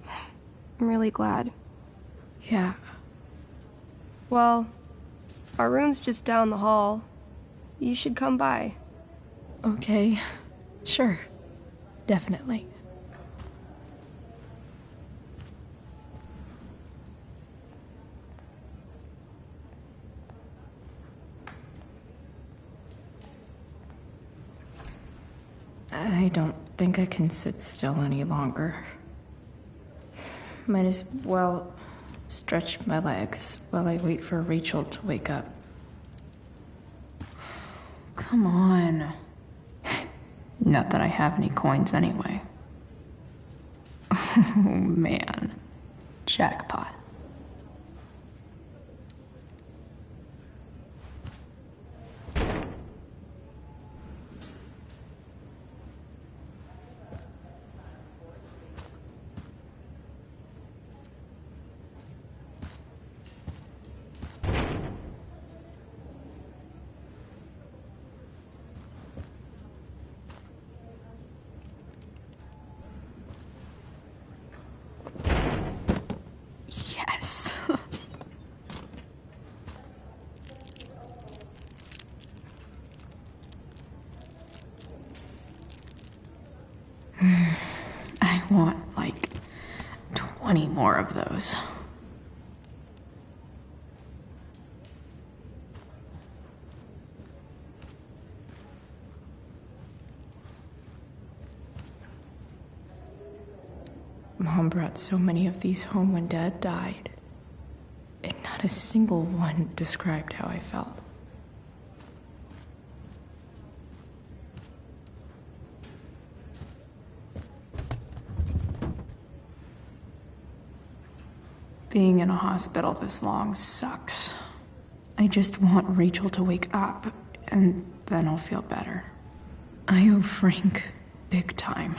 I'm really glad. Yeah. Well, our room's just down the hall. You should come by. Okay. Sure. Definitely. I don't think I can sit still any longer. Might as well stretch my legs while I wait for Rachel to wake up. Come on. Not that I have any coins anyway. Oh man. Jackpot. Yes. I want like 20 more of those. Mom brought so many of these home when Dad died, and not a single one described how I felt. Being in a hospital this long sucks. I just want Rachel to wake up, and then I'll feel better. I owe Frank big time.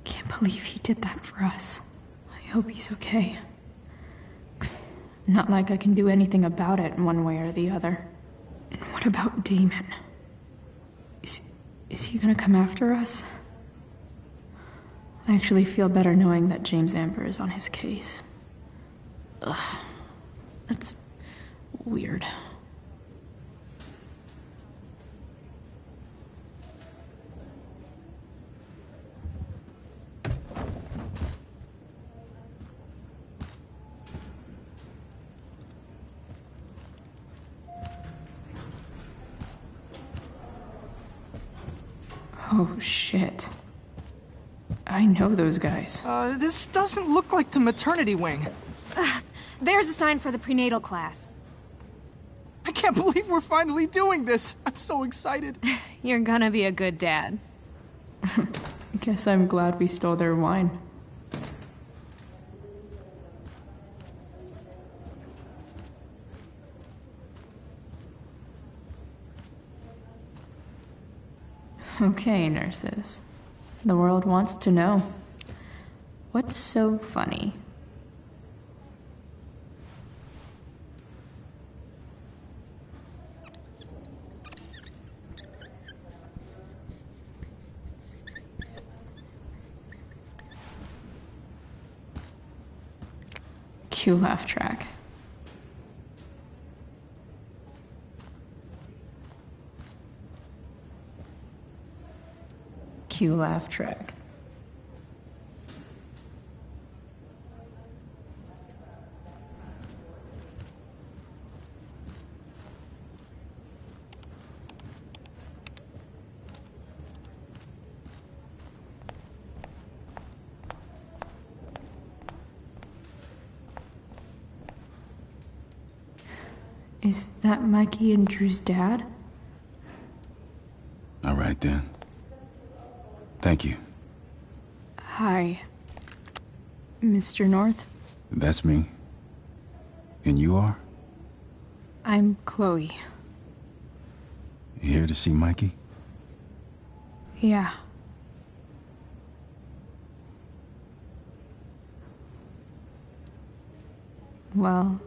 Can't believe he did that for us. I hope he's okay. Not like I can do anything about it in one way or the other. And what about Damon? Is he gonna come after us? I actually feel better knowing that James Amber is on his case. Ugh. That's weird. Oh, shit. I know those guys. This doesn't look like the maternity wing. There's a sign for the prenatal class. I can't believe we're finally doing this. I'm so excited. You're gonna be a good dad. Guess I'm glad we stole their wine. Okay, nurses. The world wants to know. What's so funny? Cue laugh track. Cue laugh track. Is that Mikey and Drew's dad? All right, then. Thank you. Hi, Mr. North. That's me. And you are? I'm Chloe. You here to see Mikey? Yeah. Well,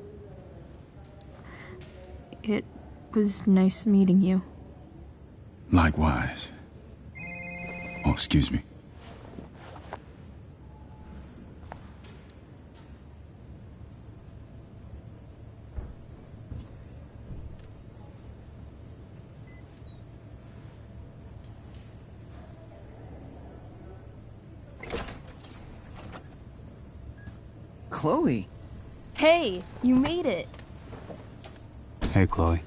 it was nice meeting you. Likewise. Oh, excuse me. Chloe. Hey, you made it. Hey, Chloe.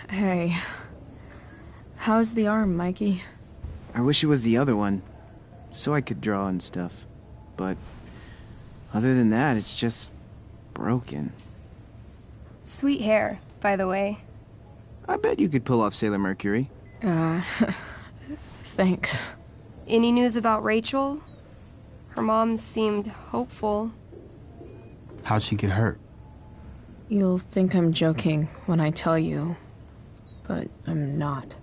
Hey. How's the arm, Mikey? I wish it was the other one, so I could draw and stuff. But other than that, it's just broken. Sweet hair, by the way. I bet you could pull off Sailor Mercury. Thanks. Any news about Rachel? Her mom seemed hopeful. How'd she get hurt? You'll think I'm joking when I tell you, but I'm not.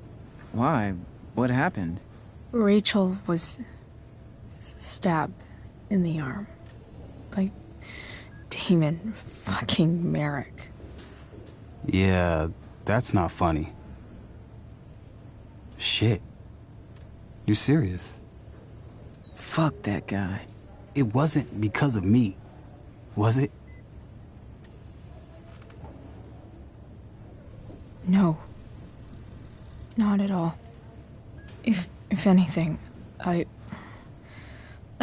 Why? What happened? Rachel was stabbed in the arm by Damon fucking Merrick. Yeah, that's not funny. Shit. You're serious? Fuck that guy. It wasn't because of me, was it? No. Not at all. If anything, I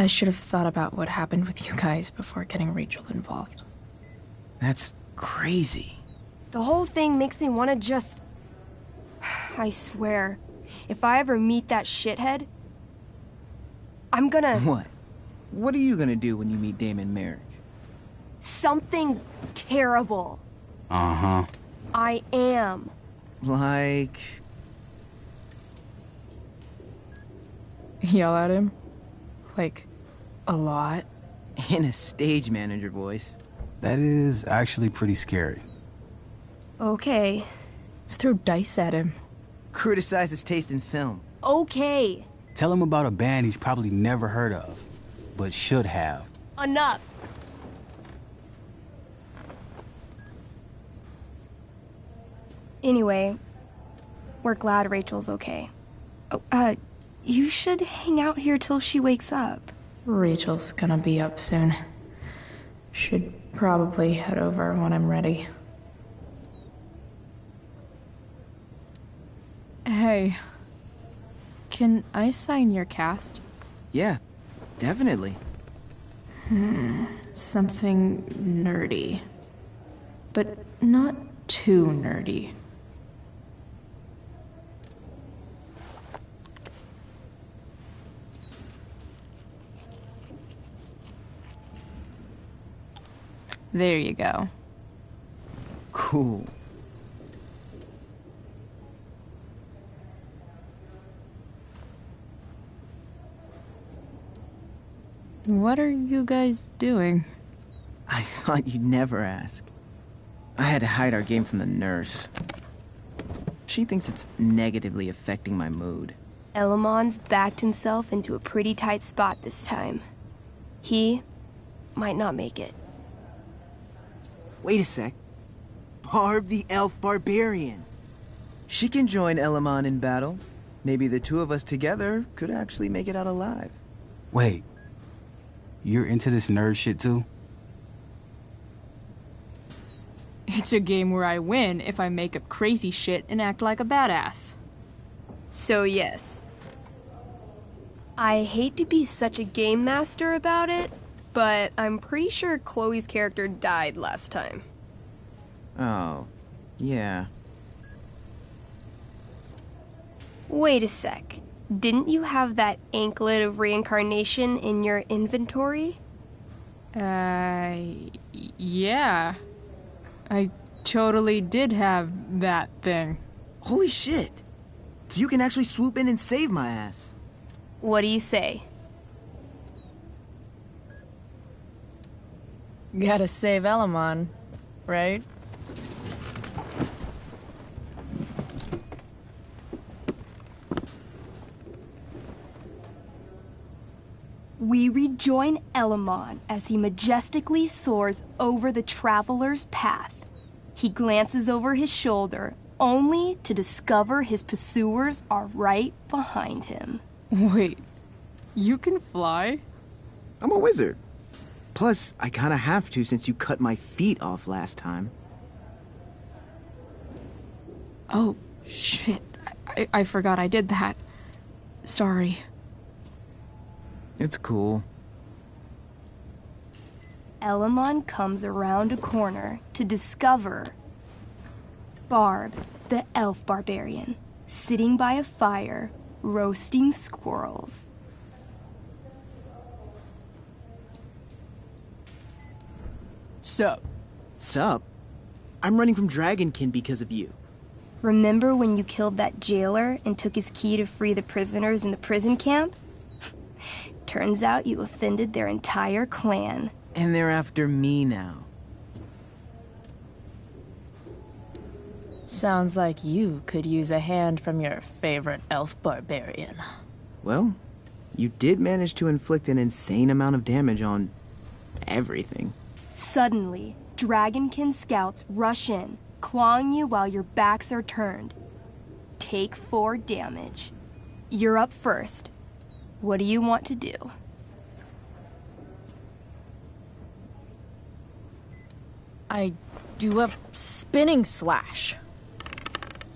should have thought about what happened with you guys before getting Rachel involved. That's crazy. The whole thing makes me want to just... I swear, if I ever meet that shithead, I'm gonna... What? What are you gonna do when you meet Damon Merrick? Something terrible. Uh-huh. I am. Like... Yell at him? Like, a lot? In a stage manager voice. That is actually pretty scary. Okay. Throw dice at him. Criticize his taste in film. Okay. Tell him about a band he's probably never heard of, but should have. Enough. Anyway, we're glad Rachel's okay. Oh, you should hang out here till she wakes up. Rachel's gonna be up soon. Should probably head over when I'm ready. Hey, can I sign your cast? Yeah, definitely. Something nerdy. But not too nerdy. There you go. Cool. What are you guys doing? I thought you'd never ask. I had to hide our game from the nurse. She thinks it's negatively affecting my mood. Elamon's backed himself into a pretty tight spot this time. He might not make it. Wait a sec. Barb the Elf Barbarian. She can join Elamon in battle. Maybe the two of us together could actually make it out alive. Wait. You're into this nerd shit too? It's a game where I win if I make up crazy shit and act like a badass. So yes. I hate to be such a game master about it, but I'm pretty sure Chloe's character died last time. Oh, yeah. Wait a sec. Didn't you have that anklet of reincarnation in your inventory? Yeah. I totally did have that thing. Holy shit. So you can actually swoop in and save my ass. What do you say? Gotta save Elamon, right? We rejoin Elamon as he majestically soars over the traveler's path. He glances over his shoulder, only to discover his pursuers are right behind him. Wait, you can fly? I'm a wizard. Plus, I kinda have to since you cut my feet off last time. Oh, shit. I forgot I did that. Sorry. It's cool. Elamon comes around a corner to discover Barb, the elf barbarian, sitting by a fire, roasting squirrels. Sup? Sup? I'm running from Dragonkin because of you. Remember when you killed that jailer and took his key to free the prisoners in the prison camp? Turns out you offended their entire clan. And they're after me now. Sounds like you could use a hand from your favorite elf barbarian. Well, you did manage to inflict an insane amount of damage on everything. Suddenly, Dragonkin scouts rush in, clawing you while your backs are turned. Take 4 damage. You're up first. What do you want to do? I do a spinning slash.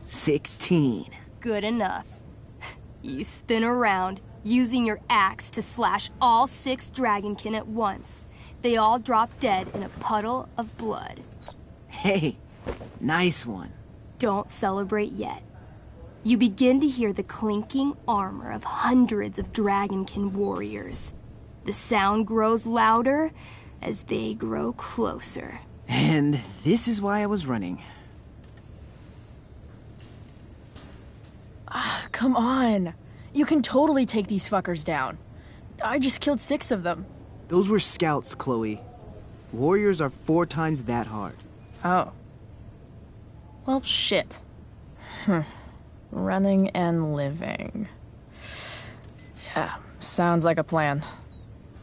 16. Good enough. You spin around, using your axe to slash all 6 Dragonkin at once. They all drop dead in a puddle of blood. Hey, nice one. Don't celebrate yet. You begin to hear the clinking armor of hundreds of Dragonkin warriors. The sound grows louder as they grow closer. And this is why I was running. Come on. You can totally take these fuckers down. I just killed 6 of them. Those were scouts, Chloe. Warriors are 4 times that hard. Oh. Well, shit. Running and living. Yeah, sounds like a plan.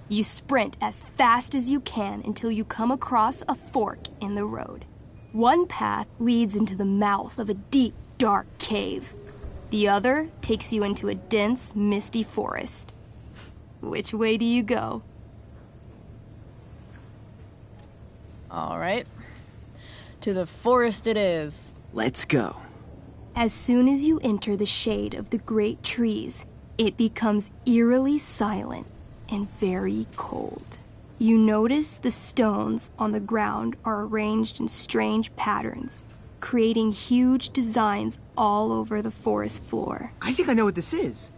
You sprint as fast as you can until you come across a fork in the road. One path leads into the mouth of a deep, dark cave. The other takes you into a dense, misty forest. Which way do you go? All right. To the forest it is. Let's go. As soon as you enter the shade of the great trees, it becomes eerily silent and very cold. You notice the stones on the ground are arranged in strange patterns, creating huge designs all over the forest floor. I think I know what this is.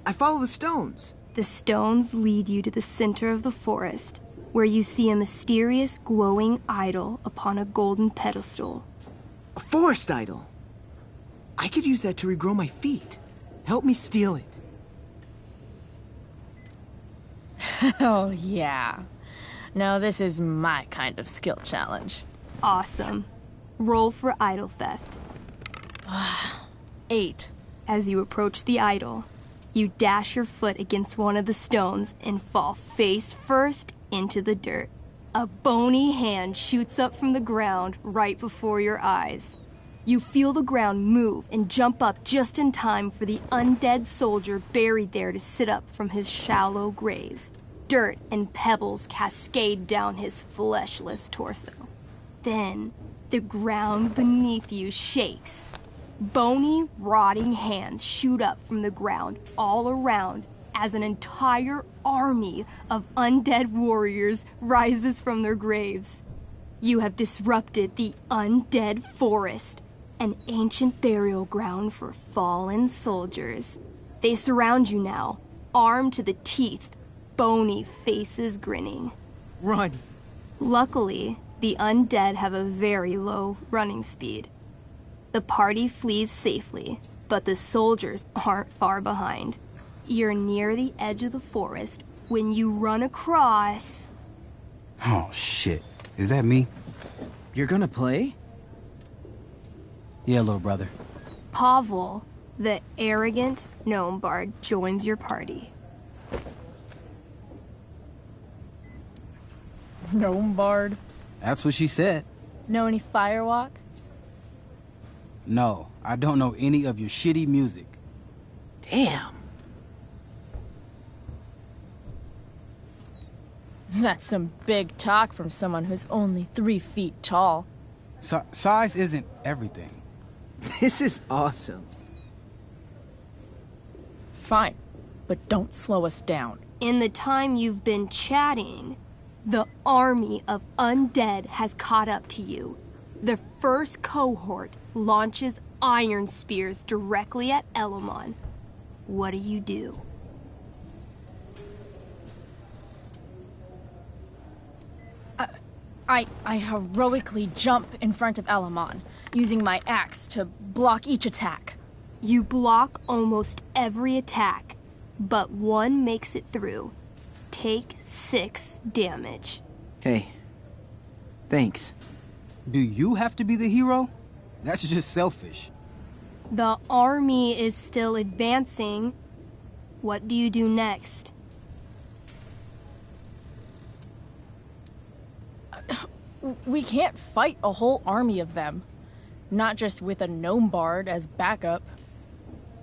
I follow the stones. The stones lead you to the center of the forest, where you see a mysterious glowing idol upon a golden pedestal. A forest idol. I could use that to regrow my feet. Help me steal it. Oh, yeah. Now this is my kind of skill challenge. Awesome. Roll for idol theft. 8. As you approach the idol, you dash your foot against one of the stones and fall face first into the dirt. A bony hand shoots up from the ground right before your eyes. You feel the ground move and jump up just in time for the undead soldier buried there to sit up from his shallow grave. Dirt and pebbles cascade down his fleshless torso. Then, the ground beneath you shakes. Bony, rotting hands shoot up from the ground all around as an entire army of undead warriors rises from their graves. You have disrupted the undead forest, an ancient burial ground for fallen soldiers. They surround you now, armed to the teeth, bony faces grinning. Run! Luckily, the undead have a very low running speed. The party flees safely, but the soldiers aren't far behind. You're near the edge of the forest when you run across... Oh, shit. Is that me? You're gonna play? Yeah, little brother. Pavel, the arrogant gnome bard, joins your party. Gnome bard? That's what she said. Know any Firewalk? No, I don't know any of your shitty music. Damn. That's some big talk from someone who's only 3 feet tall. Size isn't everything. This is awesome. Fine, but don't slow us down. In the time you've been chatting, the army of undead has caught up to you. The first cohort launches iron spears directly at Elamon. What do you do? I heroically jump in front of Elamon, using my axe to block each attack. You block almost every attack, but one makes it through. Take 6 damage. Hey, thanks. Do you have to be the hero? That's just selfish. The army is still advancing. What do you do next? We can't fight a whole army of them. Not just with a gnome bard as backup.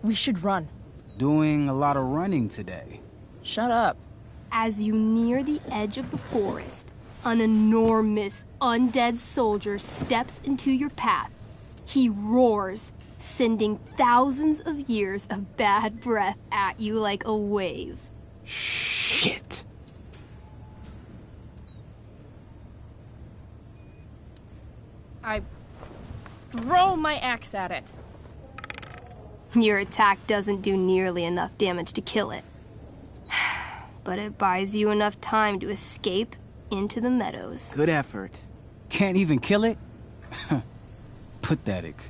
We should run. Doing a lot of running today. Shut up. As you near the edge of the forest, an enormous undead soldier steps into your path. He roars, sending thousands of years of bad breath at you like a wave. Shit. I throw my axe at it. Your attack doesn't do nearly enough damage to kill it. But it buys you enough time to escape into the meadows. Good effort. Can't even kill it? Pathetic.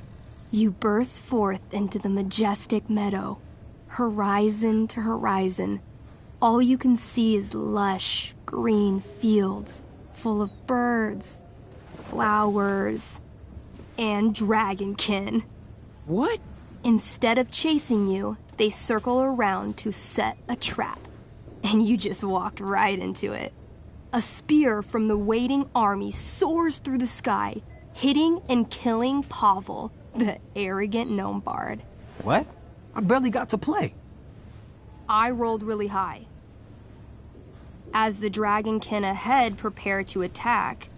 You burst forth into the majestic meadow, horizon to horizon. All you can see is lush, green fields full of birds, flowers, and dragonkin. What? Instead of chasing you, they circle around to set a trap. And you just walked right into it. A spear from the waiting army soars through the sky, hitting and killing Pavel, the arrogant gnome bard. What? I barely got to play. I rolled really high. As the dragonkin ahead prepare to attack,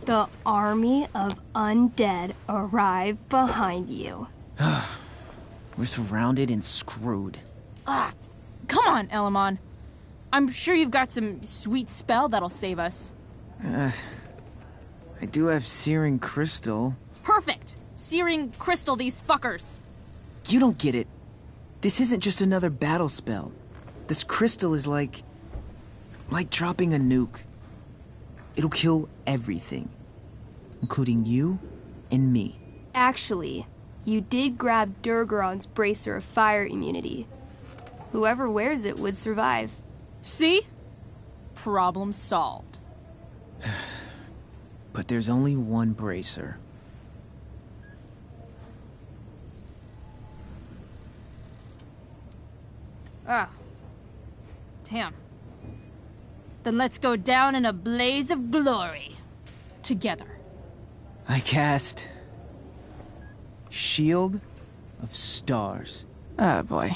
the army of undead arrive behind you. We're surrounded and screwed. Come on, Elamon. I'm sure you've got some sweet spell that'll save us. I do have Searing Crystal. Perfect! Searing Crystal these fuckers! You don't get it. This isn't just another battle spell. This crystal is like dropping a nuke. It'll kill everything, including you and me. Actually, you did grab Durgaron's bracer of fire immunity. Whoever wears it would survive. See? Problem solved. But But there's only one bracer. Oh. Damn. Then let's go down in a blaze of glory. Together. I cast... Shield of Stars. Oh boy.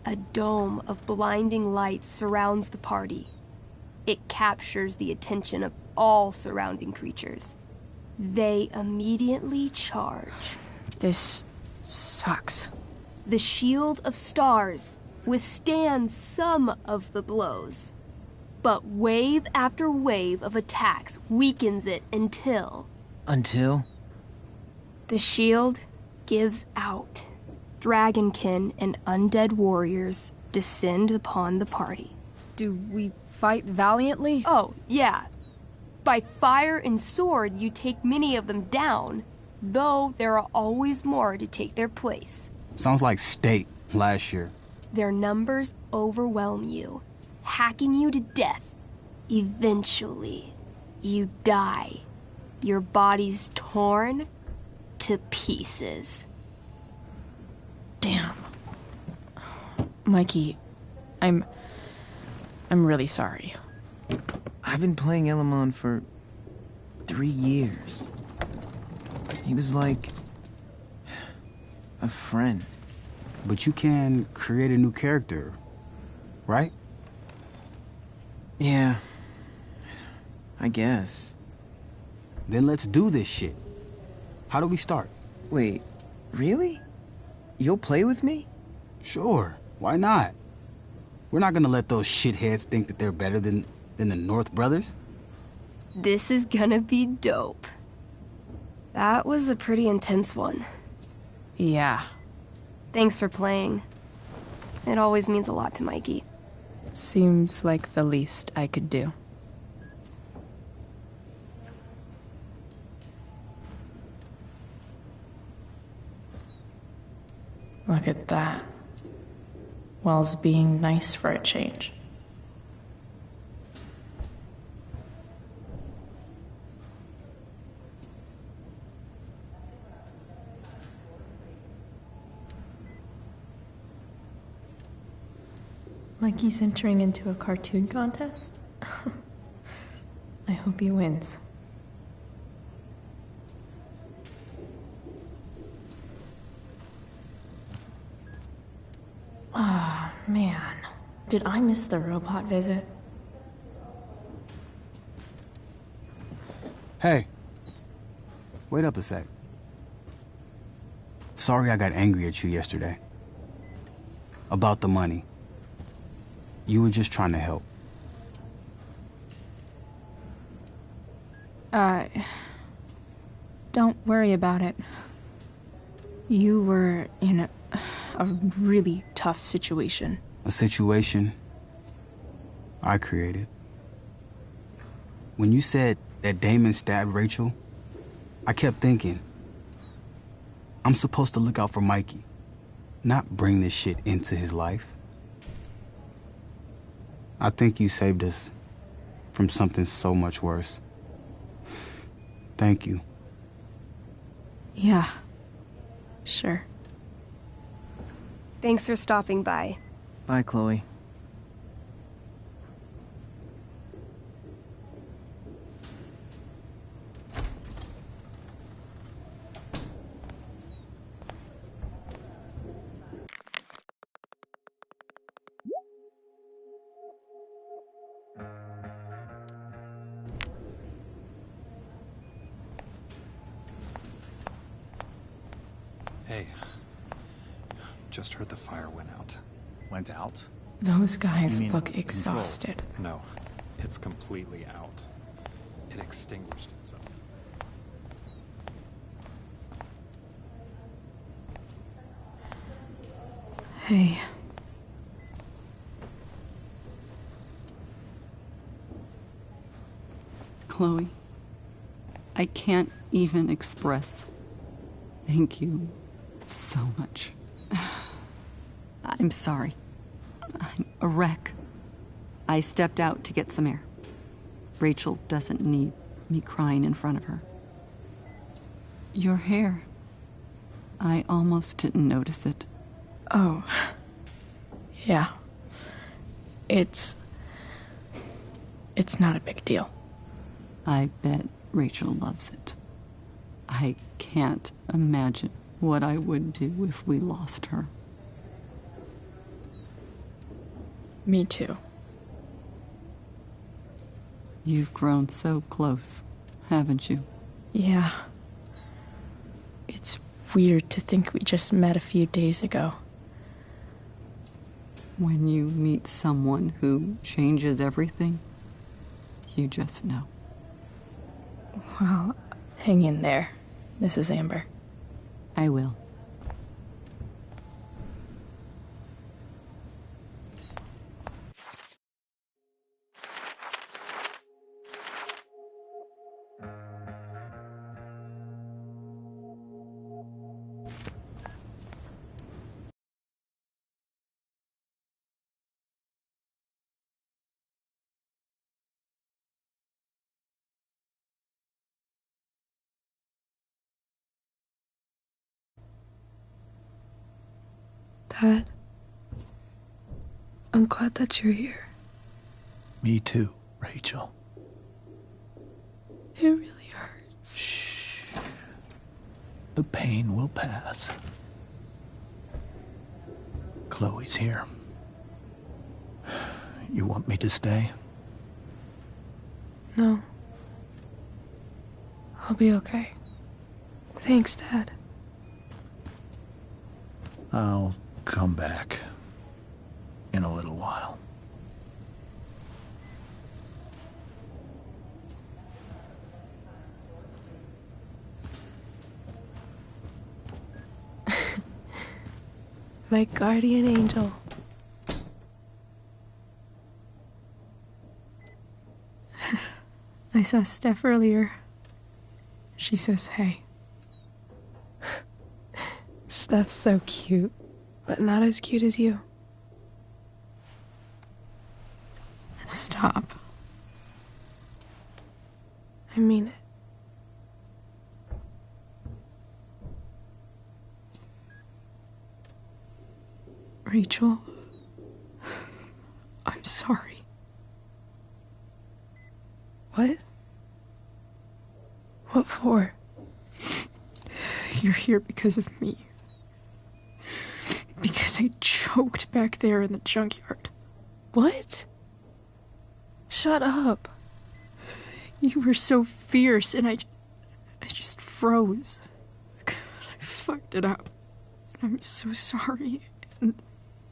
A dome of blinding light surrounds the party. It captures the attention of all surrounding creatures. They immediately charge. This sucks. The Shield of Stars withstands some of the blows, but wave after wave of attacks weakens it until... Until? The shield gives out. Dragonkin and undead warriors descend upon the party. Do we fight valiantly? Oh, yeah. By fire and sword, you take many of them down, though there are always more to take their place. Sounds like State last year. Their numbers overwhelm you, hacking you to death. Eventually, you die. Your body's torn to pieces. Damn. Mikey, I'm really sorry. I've been playing Elamon for 3 years. He was like... a friend. But you can create a new character, right? Yeah. I guess. Then let's do this shit. How do we start? Wait, really? You'll play with me? Sure, why not? We're not gonna let those shitheads think that they're better than the North Brothers. This is gonna be dope. That was a pretty intense one. Yeah. Thanks for playing. It always means a lot to Mikey. Seems like the least I could do. Look at that. Wells being nice for a change. Mikey's entering into a cartoon contest? I hope he wins. Ah, man. Did I miss the robot visit? Hey. Wait up a sec. Sorry I got angry at you yesterday. About the money. You were just trying to help. Don't worry about it. You were in a really tough situation. A situation I created. When you said that Damon stabbed Rachel, I kept thinking, I'm supposed to look out for Mikey, not bring this shit into his life. I think you saved us from something so much worse. Thank you. Yeah, sure. Thanks for stopping by. Bye, Chloe. Hey, just heard the fire went out. Went out? Those guys You mean look control? exhausted. No, it's completely out. It extinguished itself. Hey. Chloe, I can't even express thank you so much. I'm sorry. I'm a wreck. I stepped out to get some air. Rachel doesn't need me crying in front of her. Your hair. I almost didn't notice it. Oh. Yeah. It's not a big deal. I bet Rachel loves it. I can't imagine what I would do if we lost her. Me too. You've grown so close, haven't you? Yeah. It's weird to think we just met a few days ago. When you meet someone who changes everything, you just know. Well, hang in there, Mrs. Amber. I will. Dad, I'm glad that you're here. Me too, Rachel. It really hurts. Shh. The pain will pass. Chloe's here. You want me to stay? No. I'll be okay. Thanks, Dad. I'll come back in a little while. My guardian angel. I saw Steph earlier. She says hey. Steph's so cute, but not as cute as you. Stop. I mean it. Rachel, I'm sorry. What? What for? You're here because of me. Because I choked back there in the junkyard. What? Shut up. You were so fierce and I just froze. God, I fucked it up. And I'm so sorry.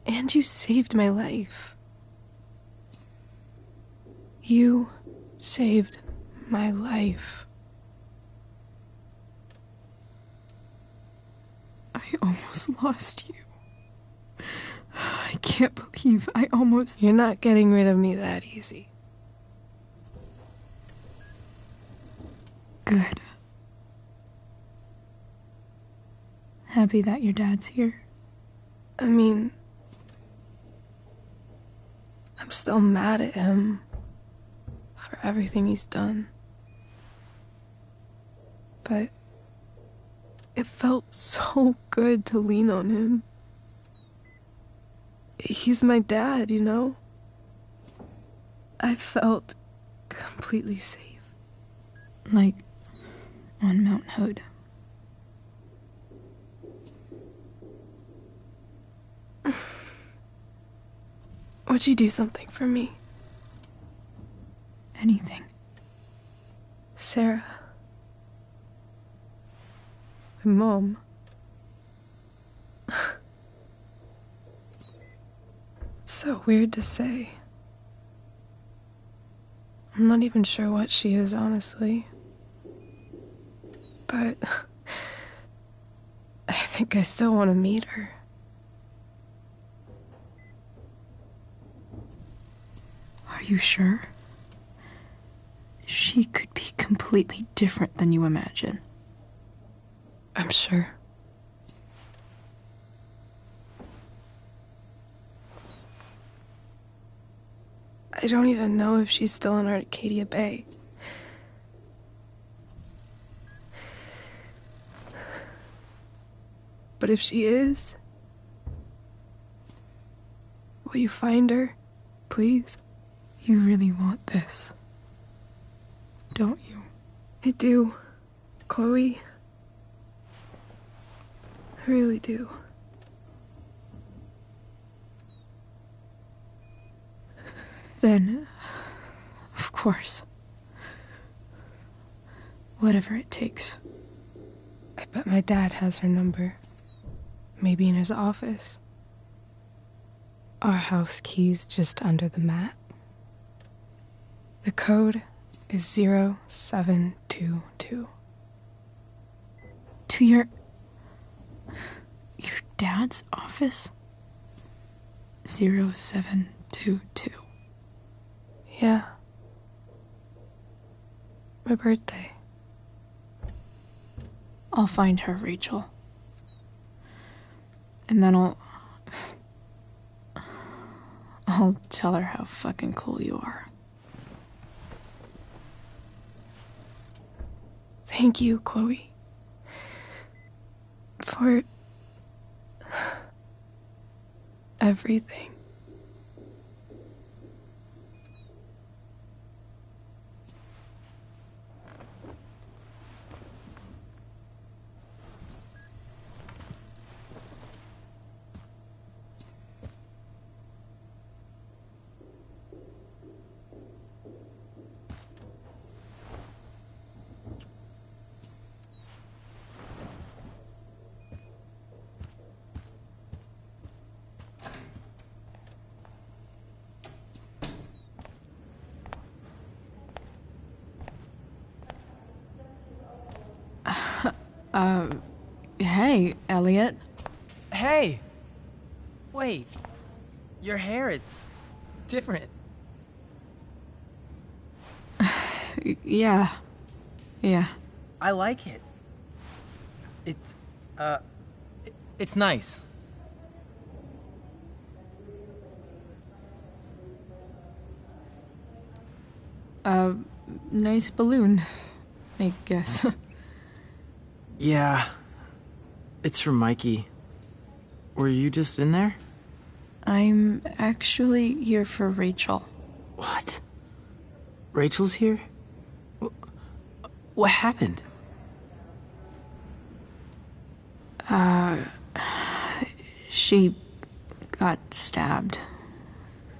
And you saved my life. You saved my life. I almost lost you. I can't believe I almost... You're not getting rid of me that easy. Good. Happy that your dad's here. I mean, I'm still mad at him for everything he's done. But it felt so good to lean on him. He's my dad, you know? I felt completely safe. Like on Mount Hood. Would you do something for me? Anything. Sarah. My mom. It's so weird to say. I'm not even sure what she is, honestly. But I think I still want to meet her. Are you sure? She could be completely different than you imagine. I'm sure. I don't even know if she's still in Arcadia Bay. But if she is, will you find her, please? You really want this, don't you? I do, Chloe. I really do. Then, of course, whatever it takes. I bet my dad has her number. Maybe in his office. Our house key's just under the mat. The code is 0722. To your dad's office? 0722. Yeah. My birthday. I'll find her, Rachel. And then I'll tell her how fucking cool you are. Thank you, Chloe. For everything. Hey, Elliot. Hey! Wait. Your hair, it's different. Yeah. I like it. It's nice. Nice balloon, I guess. Yeah. It's from Mikey. Were you just in there? I'm actually here for Rachel. What? Rachel's here? What happened? She got stabbed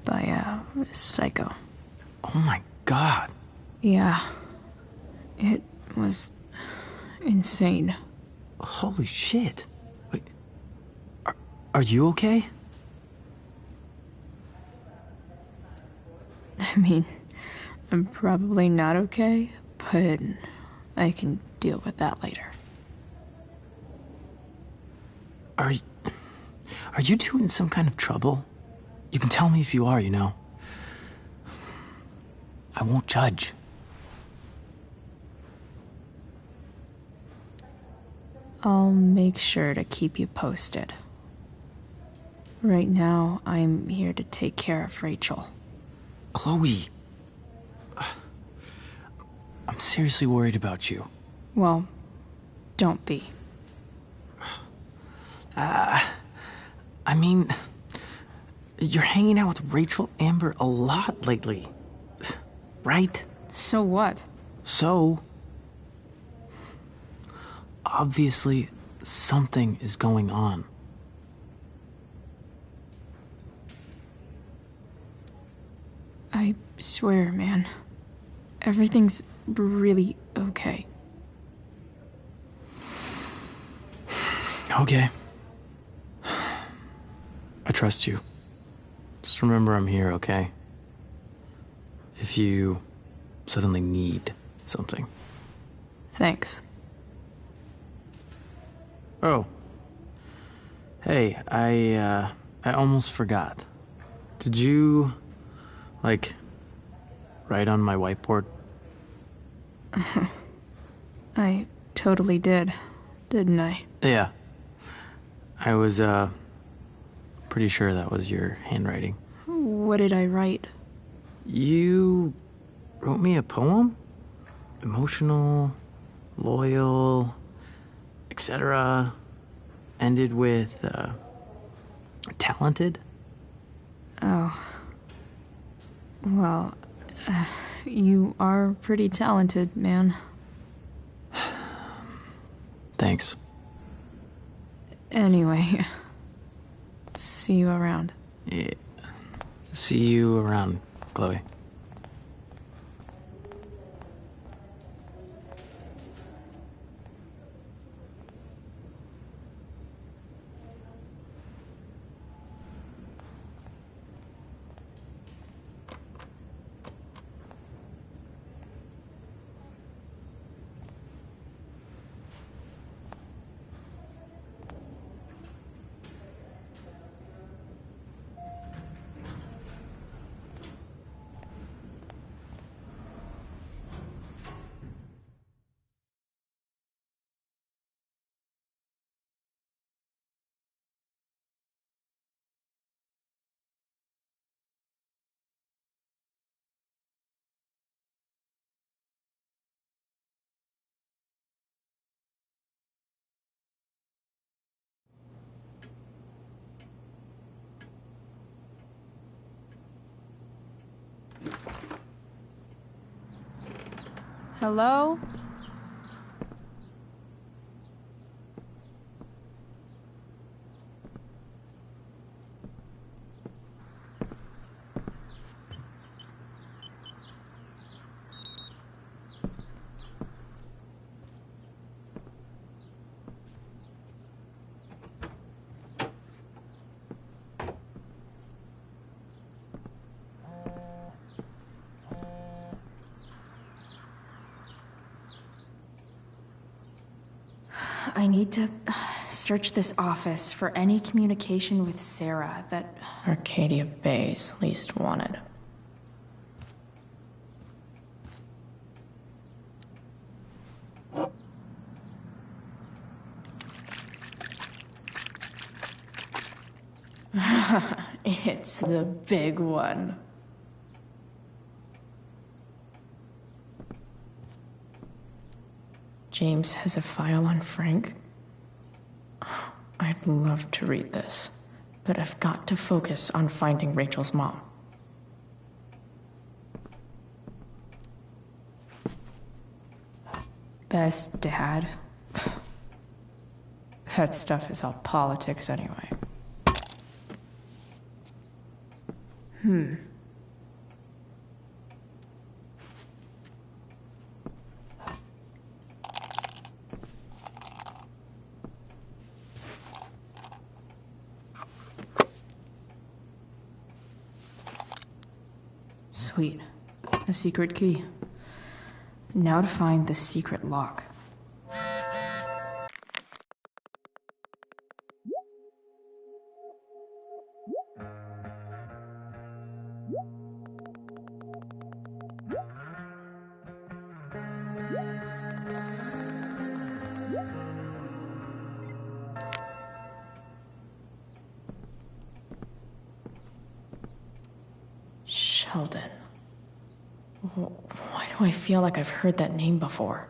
by a psycho. Oh my god. Yeah. It was insane. Holy shit. Wait. Are you okay? I mean, I'm probably not okay, but I can deal with that later. Are you two in some kind of trouble? You can tell me if you are, you know. I won't judge. I'll make sure to keep you posted. Right now, I'm here to take care of Rachel. Chloe. I'm seriously worried about you. Well, don't be. I mean, you're hanging out with Rachel Amber a lot lately, right? So what? So, obviously, something is going on. I swear, man. Everything's really okay. Okay. I trust you. Just remember I'm here, okay? If you suddenly need something. Thanks. Oh. Hey, I almost forgot. Did you, like, write on my whiteboard? I totally did, didn't I? Yeah. I was, pretty sure that was your handwriting. What did I write? You wrote me a poem? Emotional, loyal, etc. ended with, talented? Oh. Well, you are pretty talented, man. Thanks. Anyway, see you around. Yeah. See you around, Chloe. Hello? I need to search this office for any communication with Sarah that Arcadia Bay's least wanted. It's the big one. James has a file on Frank. I'd love to read this, but I've got to focus on finding Rachel's mom. Best dad? That stuff is all politics anyway. Sweet. A secret key. Now to find the secret lock. Sheldon. Why do I feel like I've heard that name before?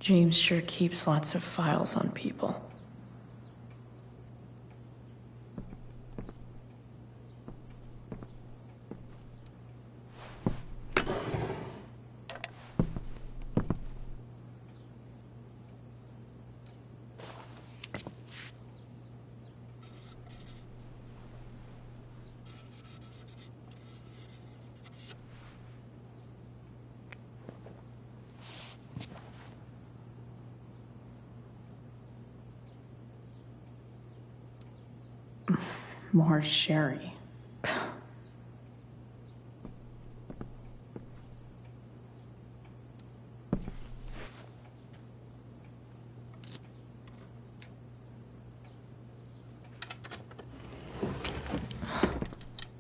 James sure keeps lots of files on people. More sherry.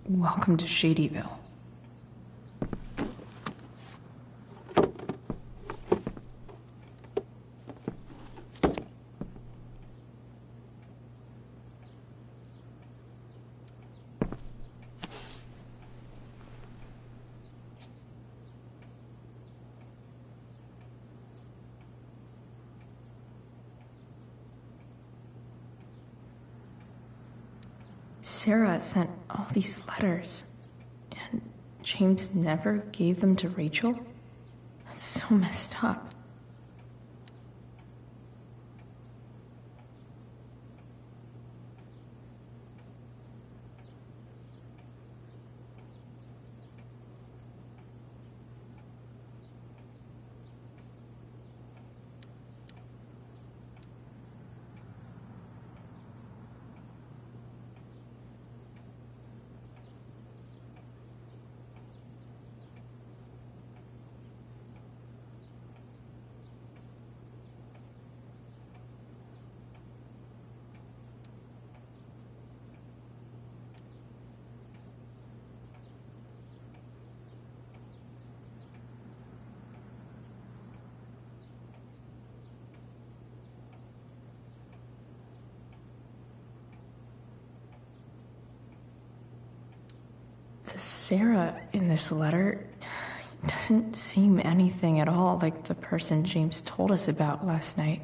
Welcome to Shadyville. Sarah sent all these letters, and James never gave them to Rachel? That's so messed up. The Sarah in this letter doesn't seem anything at all like the person James told us about last night.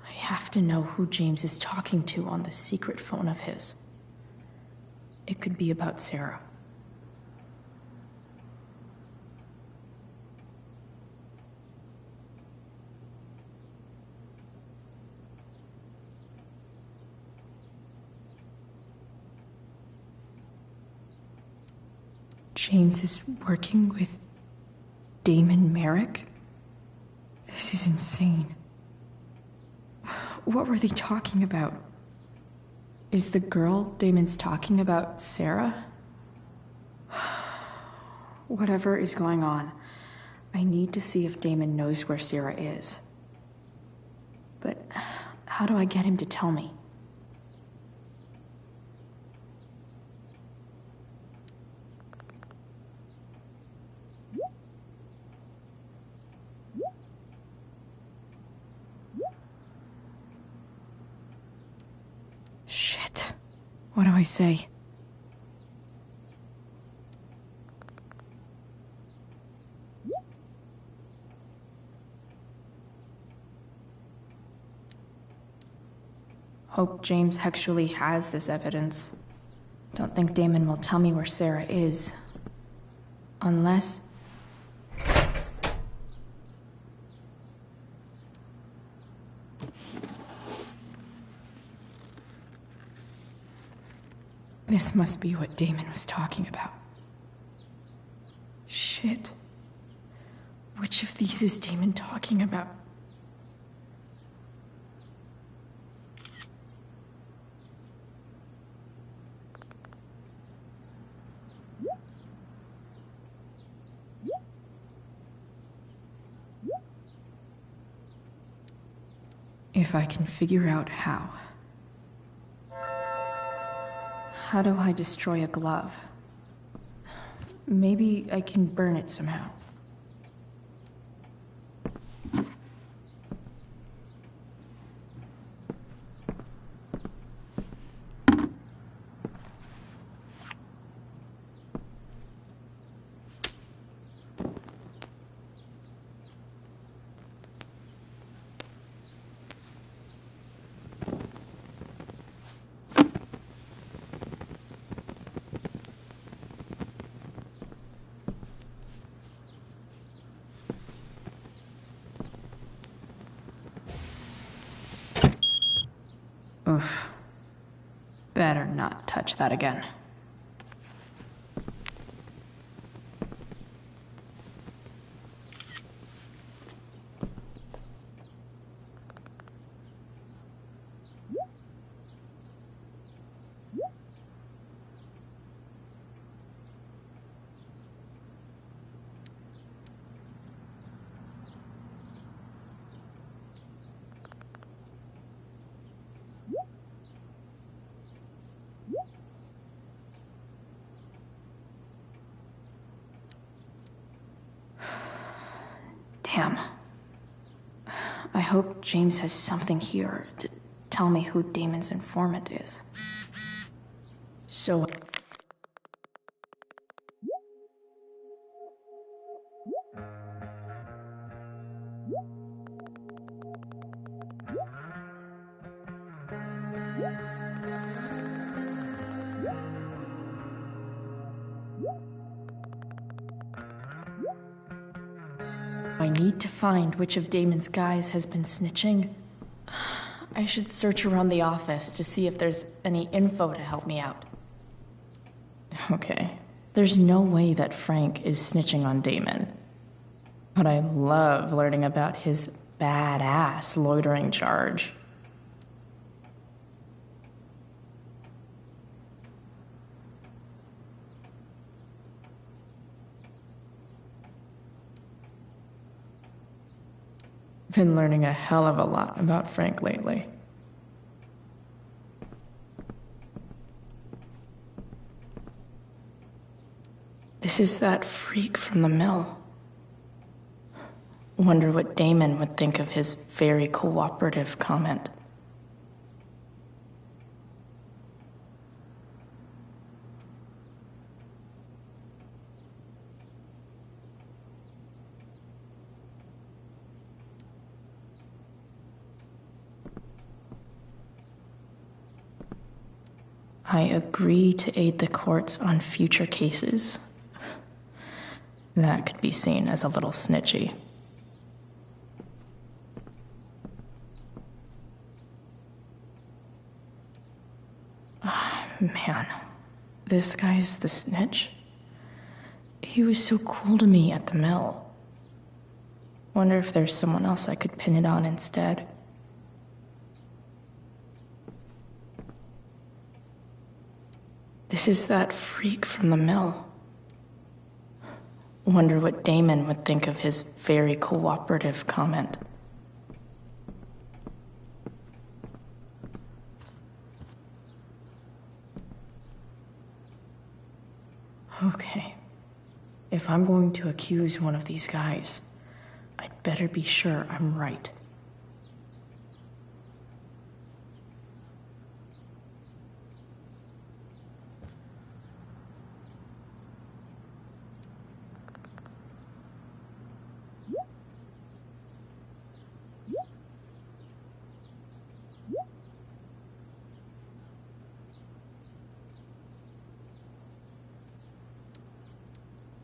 I have to know who James is talking to on the secret phone of his. It could be about Sarah. James is working with Damon Merrick? This is insane. What were they talking about? Is the girl Damon's talking about Sarah? Whatever is going on, I need to see if Damon knows where Sarah is. But how do I get him to tell me? Shit. What do I say? Hope James actually has this evidence. Don't think Damon will tell me where Sarah is. Unless... This must be what Damon was talking about. Shit. Which of these is Damon talking about? If I can figure out how. How do I destroy a glove? Maybe I can burn it somehow. Oof. Better not touch that again. I hope James has something here to tell me who Damon's informant is. So... I need to find which of Damon's guys has been snitching. I should search around the office to see if there's any info to help me out. Okay, there's no way that Frank is snitching on Damon. But I love learning about his badass loitering charge. Been learning a hell of a lot about Frank lately. This is that freak from the mill. Wonder what Damon would think of his very cooperative comment. I agree to aid the courts on future cases. That could be seen as a little snitchy. Man, this guy's the snitch? He was so cool to me at the mill. Wonder if there's someone else I could pin it on instead. This is that freak from the mill. Wonder what Damon would think of his very cooperative comment. Okay. If I'm going to accuse one of these guys, I'd better be sure I'm right.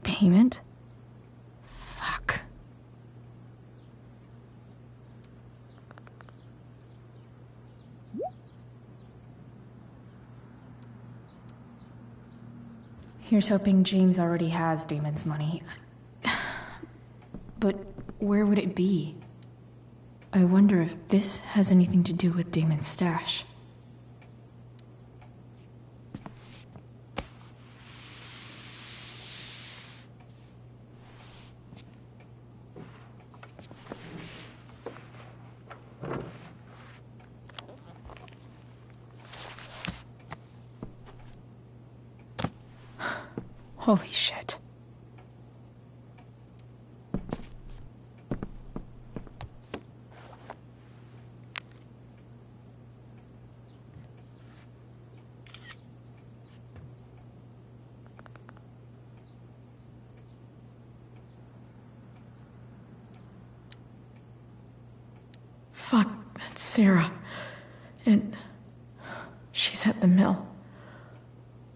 Payment? Fuck. Here's hoping James already has Damon's money. But where would it be? I wonder if this has anything to do with Damon's stash. Holy shit. Fuck, that's Sarah. And she's at the mill.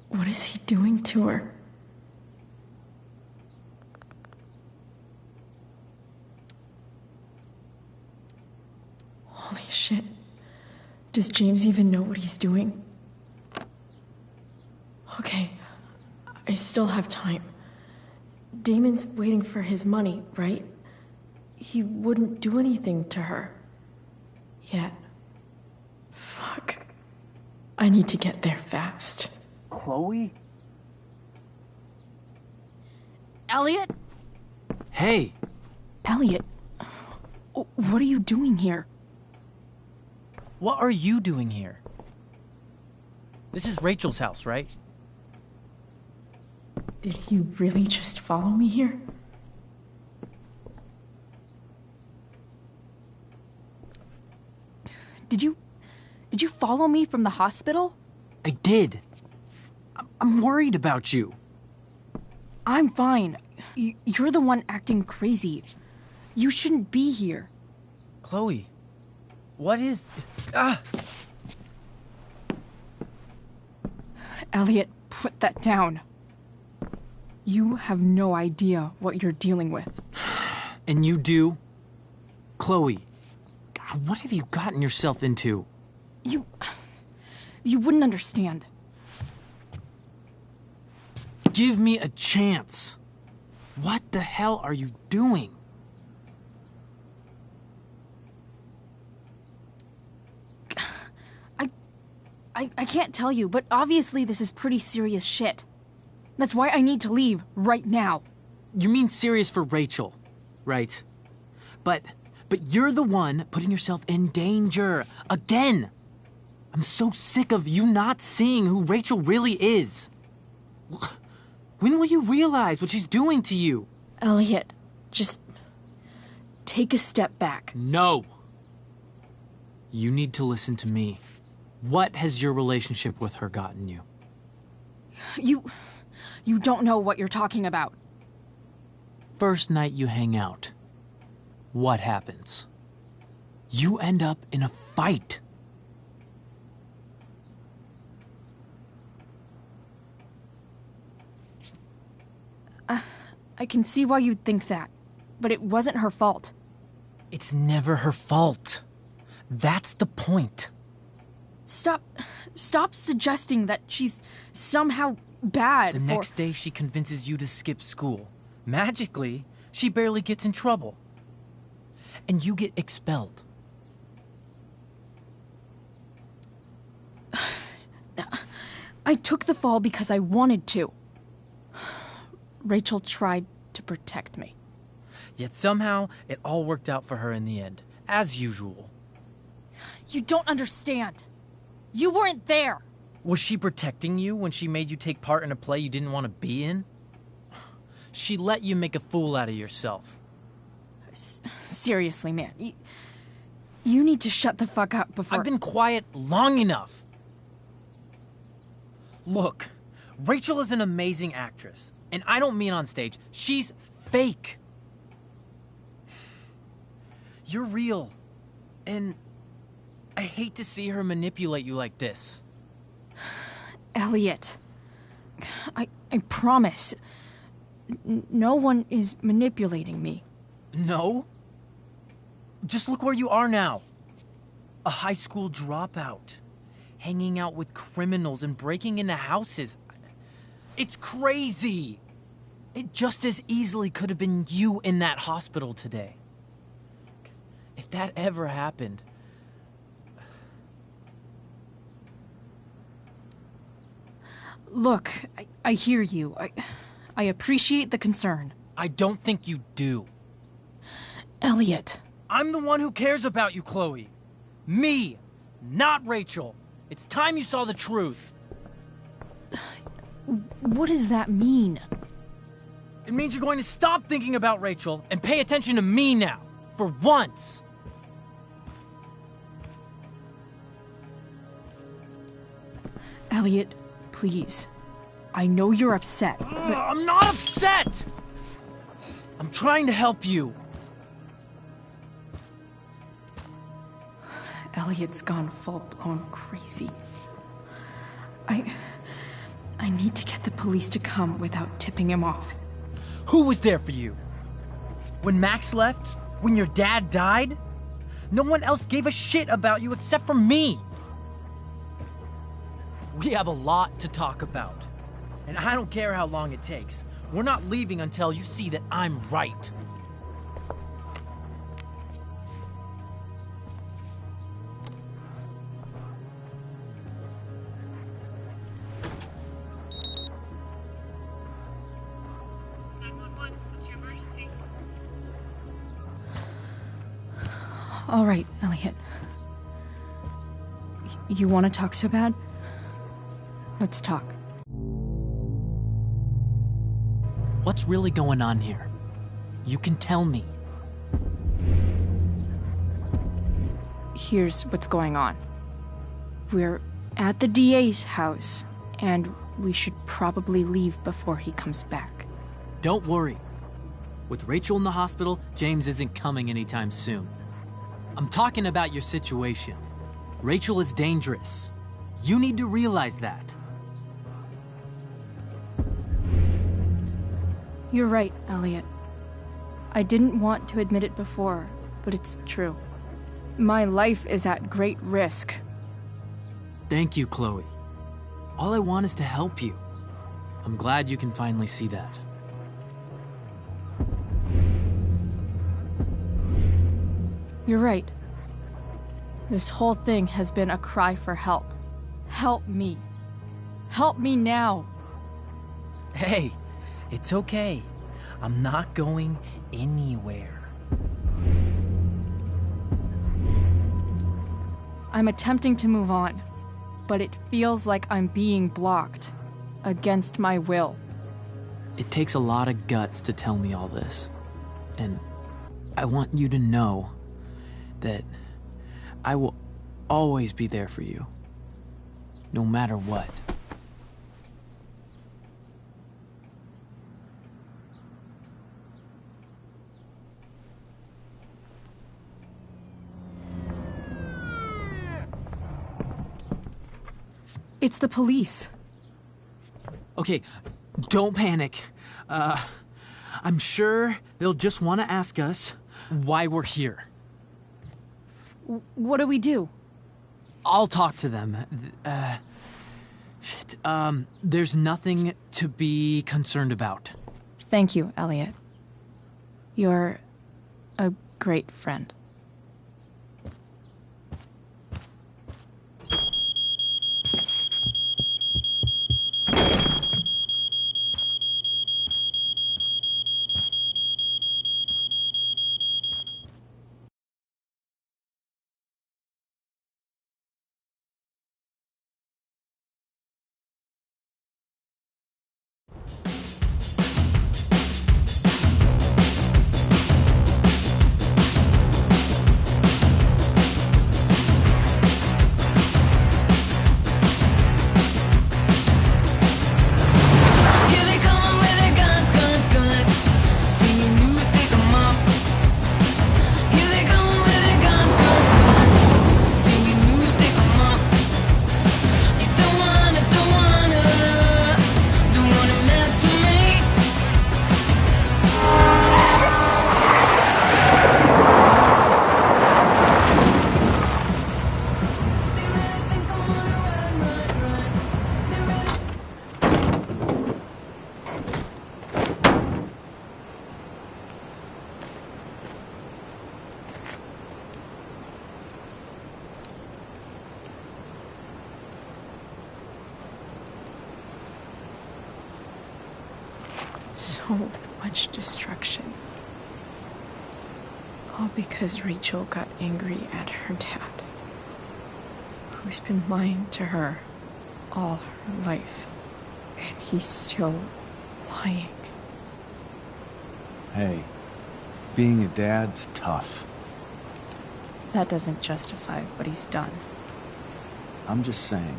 What is he doing to her? Holy shit. Does James even know what he's doing? Okay, I still have time. Damon's waiting for his money, right? He wouldn't do anything to her. Yet. Fuck. I need to get there fast. Chloe? Elliot? Hey! Elliot, what are you doing here? What are you doing here? This is Rachel's house, right? Did you really just follow me here? Did you follow me from the hospital? I did. I'm worried about you. I'm fine. You're the one acting crazy. You shouldn't be here. Chloe, what is... Ah! Elliot, put that down. You have no idea what you're dealing with. And you do? Chloe, God, what have you gotten yourself into? You wouldn't understand. Give me a chance. What the hell are you doing? I can't tell you, but obviously this is pretty serious shit. That's why I need to leave right now. You mean serious for Rachel, right? But you're the one putting yourself in danger again. I'm so sick of you not seeing who Rachel really is. When will you realize what she's doing to you? Elliot, just take a step back. No. You need to listen to me. What has your relationship with her gotten you? You don't know what you're talking about. First night you hang out, what happens? You end up in a fight. I can see why you'd think that, but it wasn't her fault. It's never her fault. That's the point. Stop suggesting that she's somehow bad. The next day she convinces you to skip school. Magically, she barely gets in trouble. And you get expelled. I took the fall because I wanted to. Rachel tried to protect me. Yet somehow, it all worked out for her in the end, as usual. You don't understand. You weren't there. Was she protecting you when she made you take part in a play you didn't want to be in? She let you make a fool out of yourself. Seriously, man. You need to shut the fuck up before... I've been quiet long enough. Look, Rachel is an amazing actress. And I don't mean on stage. She's fake. You're real. And I hate to see her manipulate you like this. Elliot, I promise. No one is manipulating me. No? Just look where you are now. A high school dropout. Hanging out with criminals and breaking into houses. It's crazy. It just as easily could have been you in that hospital today. If that ever happened... Look, I hear you. I appreciate the concern. I don't think you do. Elliot. I'm the one who cares about you, Chloe. Me, not Rachel. It's time you saw the truth. What does that mean? It means you're going to stop thinking about Rachel and pay attention to me now, for once. Elliot, please. I know you're upset, but... I'm not upset! I'm trying to help you. Elliot's gone full-blown crazy. I need to get the police to come without tipping him off. Who was there for you? When Max left? When your dad died? No one else gave a shit about you except for me. We have a lot to talk about. And I don't care how long it takes. We're not leaving until you see that I'm right. All right, Elliot. You want to talk so bad? Let's talk. What's really going on here? You can tell me. Here's what's going on. We're at the DA's house, and we should probably leave before he comes back. Don't worry. With Rachel in the hospital, James isn't coming anytime soon. I'm talking about your situation. Rachel is dangerous. You need to realize that. You're right, Elliot. I didn't want to admit it before, but it's true. My life is at great risk. Thank you, Chloe. All I want is to help you. I'm glad you can finally see that. You're right. This whole thing has been a cry for help. Help me. Help me now. Hey, it's okay. I'm not going anywhere. I'm attempting to move on, but it feels like I'm being blocked. Against my will. It takes a lot of guts to tell me all this. And I want you to know that I will always be there for you. No matter what. It's the police. Okay, don't panic. I'm sure they'll just want to ask us why we're here. What do we do? I'll talk to them. There's nothing to be concerned about. Thank you, Elliot. You're a great friend. So much destruction. All because Rachel got angry at her dad, who's been lying to her all her life. And he's still lying. Hey, being a dad's tough. That doesn't justify what he's done. I'm just saying,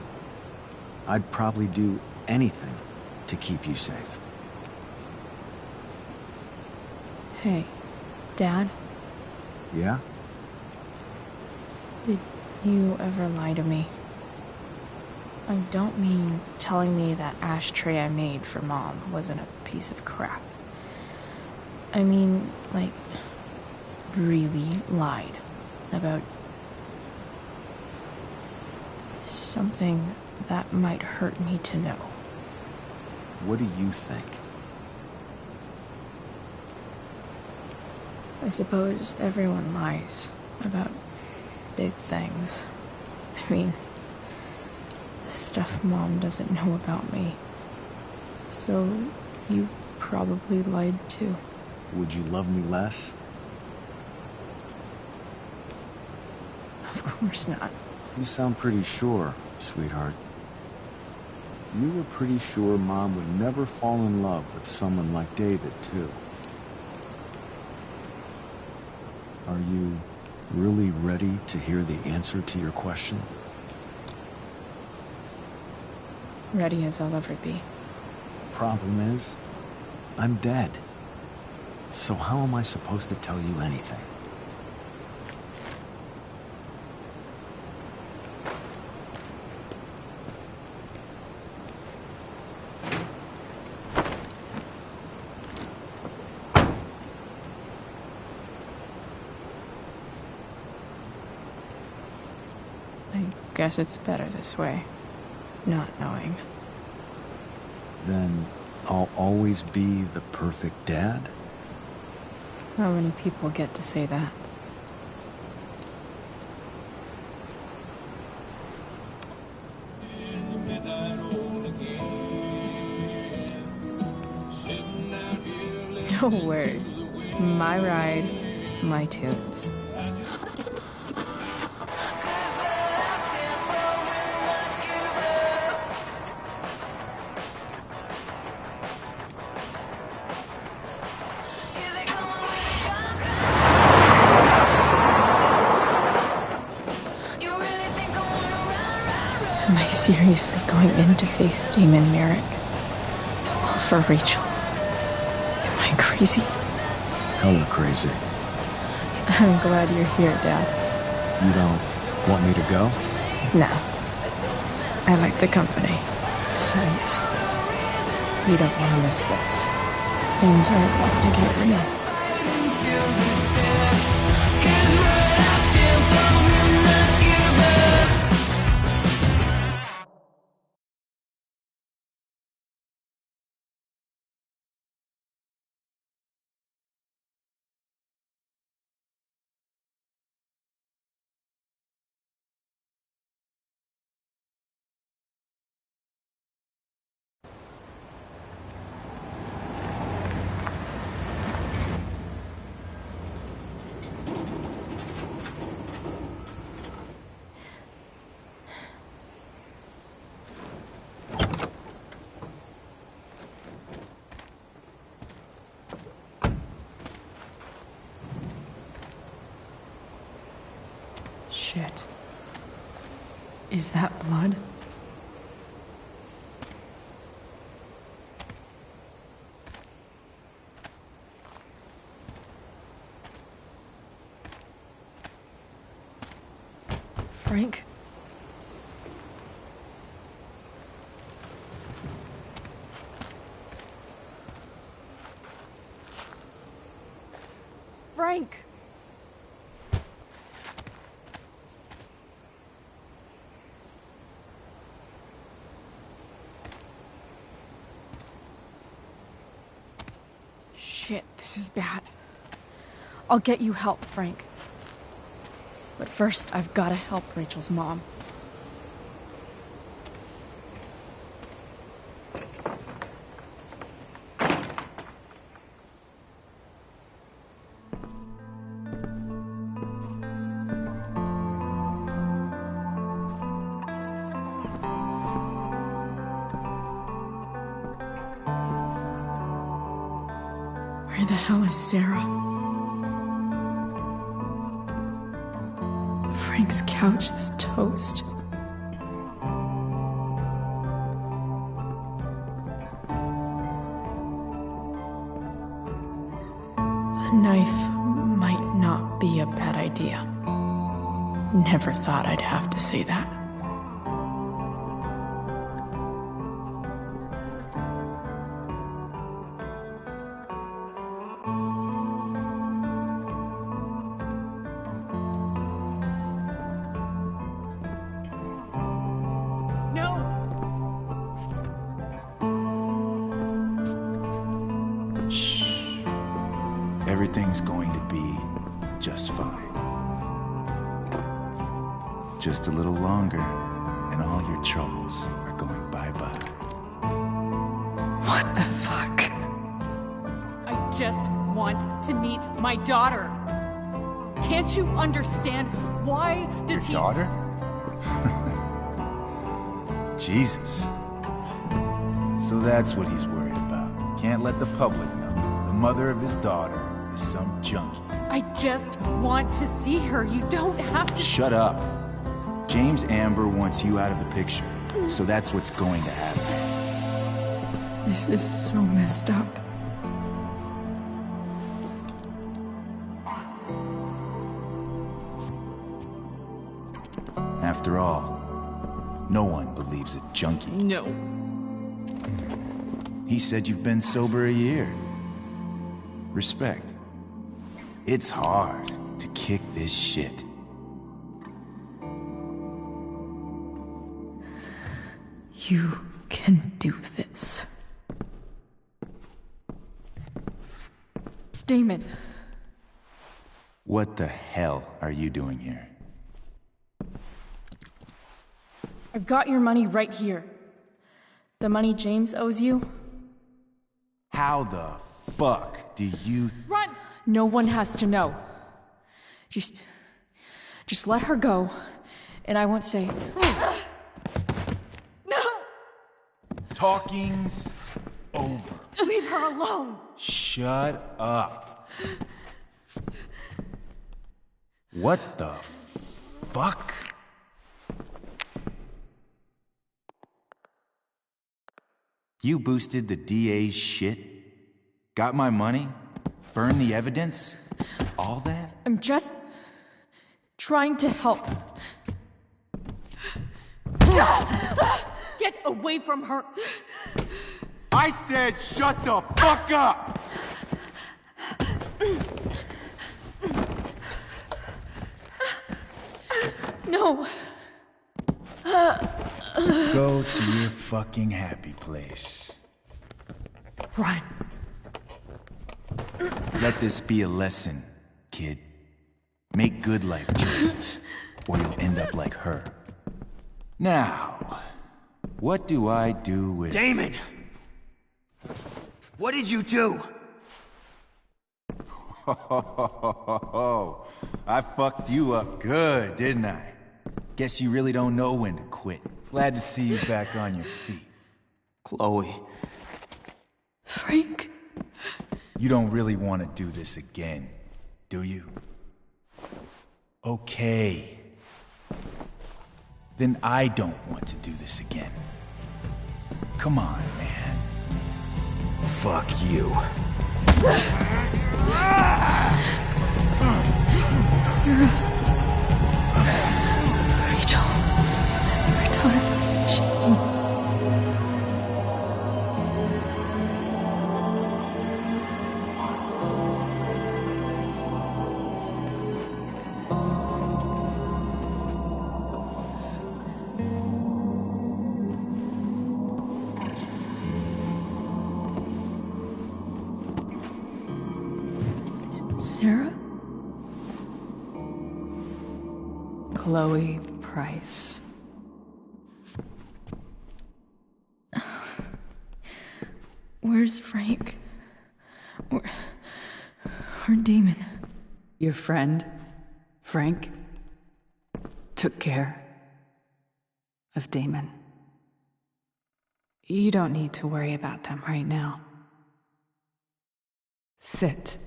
I'd probably do anything to keep you safe. Hey, Dad? Yeah? Did you ever lie to me? I don't mean telling me that ashtray I made for Mom wasn't a piece of crap. I mean, like, really lied about something that might hurt me to know. What do you think? I suppose everyone lies about big things. I mean, the stuff Mom doesn't know about me. So, you probably lied too. Would you love me less? Of course not. You sound pretty sure, sweetheart. You were pretty sure Mom would never fall in love with someone like David, too. Are you Really ready to hear the answer to your question? Ready as I'll ever be. Problem is, I'm dead. So how am I supposed to tell you anything? I guess it's better this way, not knowing. Then I'll always be the perfect dad? How many people get to say that? No word. My ride, my tunes. Am I seriously going in to face Damon Merrick? All for Rachel? Am I crazy? Hella crazy. I'm glad you're here, Dad. You don't want me to go? No. I like the company. Besides, you don't want to miss this. Things are about to get real. Shit. Is that blood? Frank? Frank! Shit, this is bad. I'll get you help, Frank. But first, I've gotta help Rachel's mom. Where the hell is Sarah? Frank's couch is toast. A knife might not be a bad idea. Never thought I'd have to say that. Everything's going to be just fine. Just a little longer, and all your troubles are going bye-bye. What the fuck? I just want to meet my daughter. Can't you understand? Why does Your daughter? Jesus. So that's what he's worried about. Can't let the public know. The mother of his daughter is some junkie. I just want to see her. You don't have to. Shut up. James Amber wants you out of the picture, so that's what's going to happen. This is so messed up. After all, no one believes a junkie. No. He said you've been sober a year. Respect. It's hard to kick this shit. You can do this. Damon. What the hell are you doing here? I've got your money right here. The money James owes you. How the fuck do you... Run! No one has to know. Just let her go, and I won't say... No! Talking's over. Leave her alone! Shut up. What the fuck? You boosted the DA's shit? Got my money? Burned the evidence? All that? I'm just trying to help. Get away from her! I said shut the fuck up! No. Go to your fucking happy place. Run. Let this be a lesson, kid. Make good life choices, or you'll end up like her. Now, what do I do with... Damon! What did you do? I fucked you up good, didn't I? Guess you really don't know when to quit. Glad to see you back on your feet. Chloe. Frank. You don't really want to do this again, do you? Okay. Then I don't want to do this again. Come on, man. Fuck you. Sarah. Rachel. Our daughter. She... Sarah? Chloe Price. Where's Frank? Or Damon? Your friend, Frank, took care of Damon. You don't need to worry about them right now. Sit.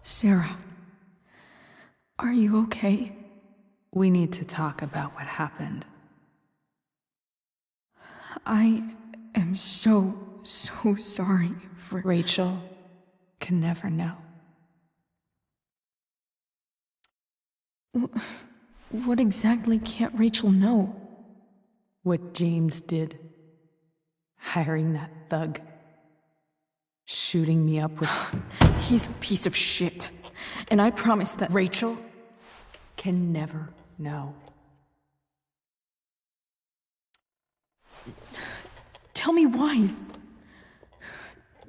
Sarah, are you okay? We need to talk about what happened. I am so sorry for... Rachel can never know. What exactly can't Rachel know? What James did. Hiring that thug. Shooting me up with... He's a piece of shit. And I promise that... Rachel can never know. Tell me why.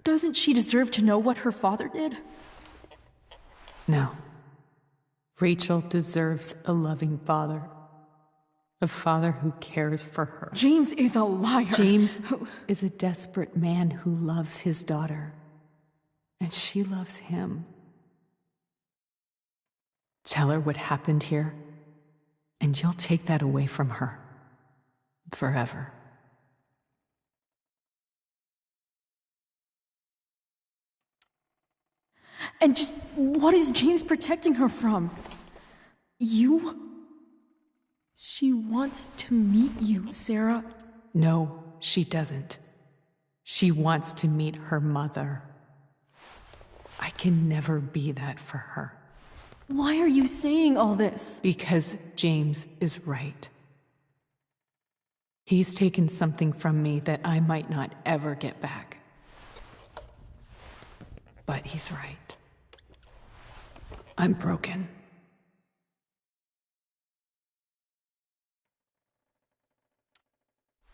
Doesn't she deserve to know what her father did? No. Rachel deserves a loving father. A father who cares for her. James is a liar. James is a desperate man who loves his daughter. And she loves him. Tell her what happened here, and you'll take that away from her. Forever. And just what is James protecting her from? You? She wants to meet you, Sarah. No, she doesn't. She wants to meet her mother. I can never be that for her. Why are you saying all this? Because James is right. He's taken something from me that I might not ever get back. But he's right. I'm broken.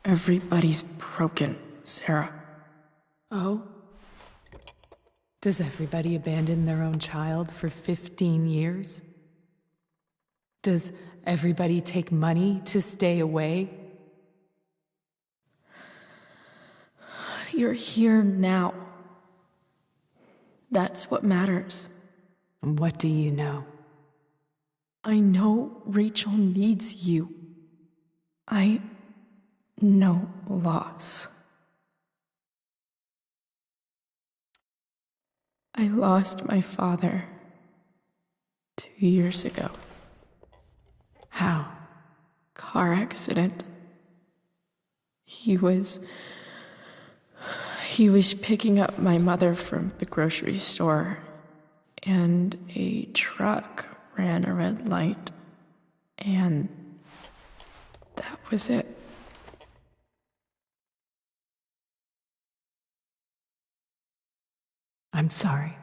Everybody's broken, Sarah. Oh? Does everybody abandon their own child for 15 years? Does everybody take money to stay away? You're here now. That's what matters. And what do you know? I know Rachel needs you. I know loss. I lost my father 2 years ago. How? Car accident. He was picking up my mother from the grocery store, and a truck ran a red light, and that was it. I'm sorry.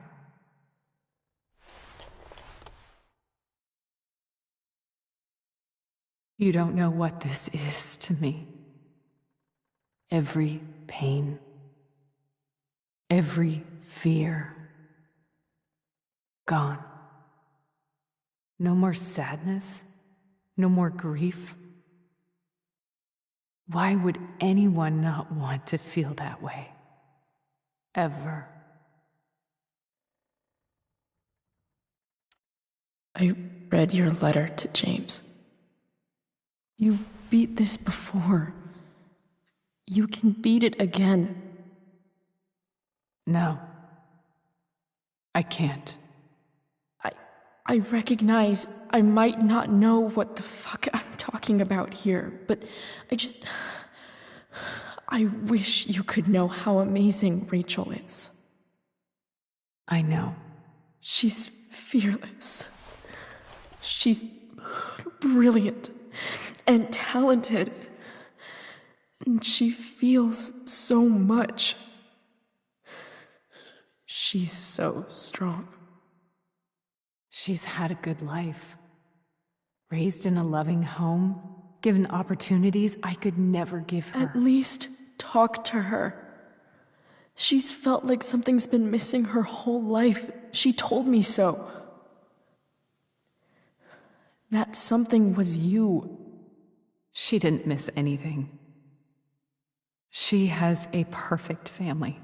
You don't know what this is to me. Every pain, every fear, gone. No more sadness, no more grief. Why would anyone not want to feel that way? Ever. I read your letter to James. You beat this before. You can beat it again. No. I can't. I recognize I might not know what the fuck I'm talking about here, but I wish you could know how amazing Rachel is. I know. She's fearless. She's brilliant and talented. And she feels so much. She's so strong. She's had a good life. Raised in a loving home, given opportunities I could never give her. At least talk to her. She's felt like something's been missing her whole life. She told me so. That something was you. She didn't miss anything. She has a perfect family.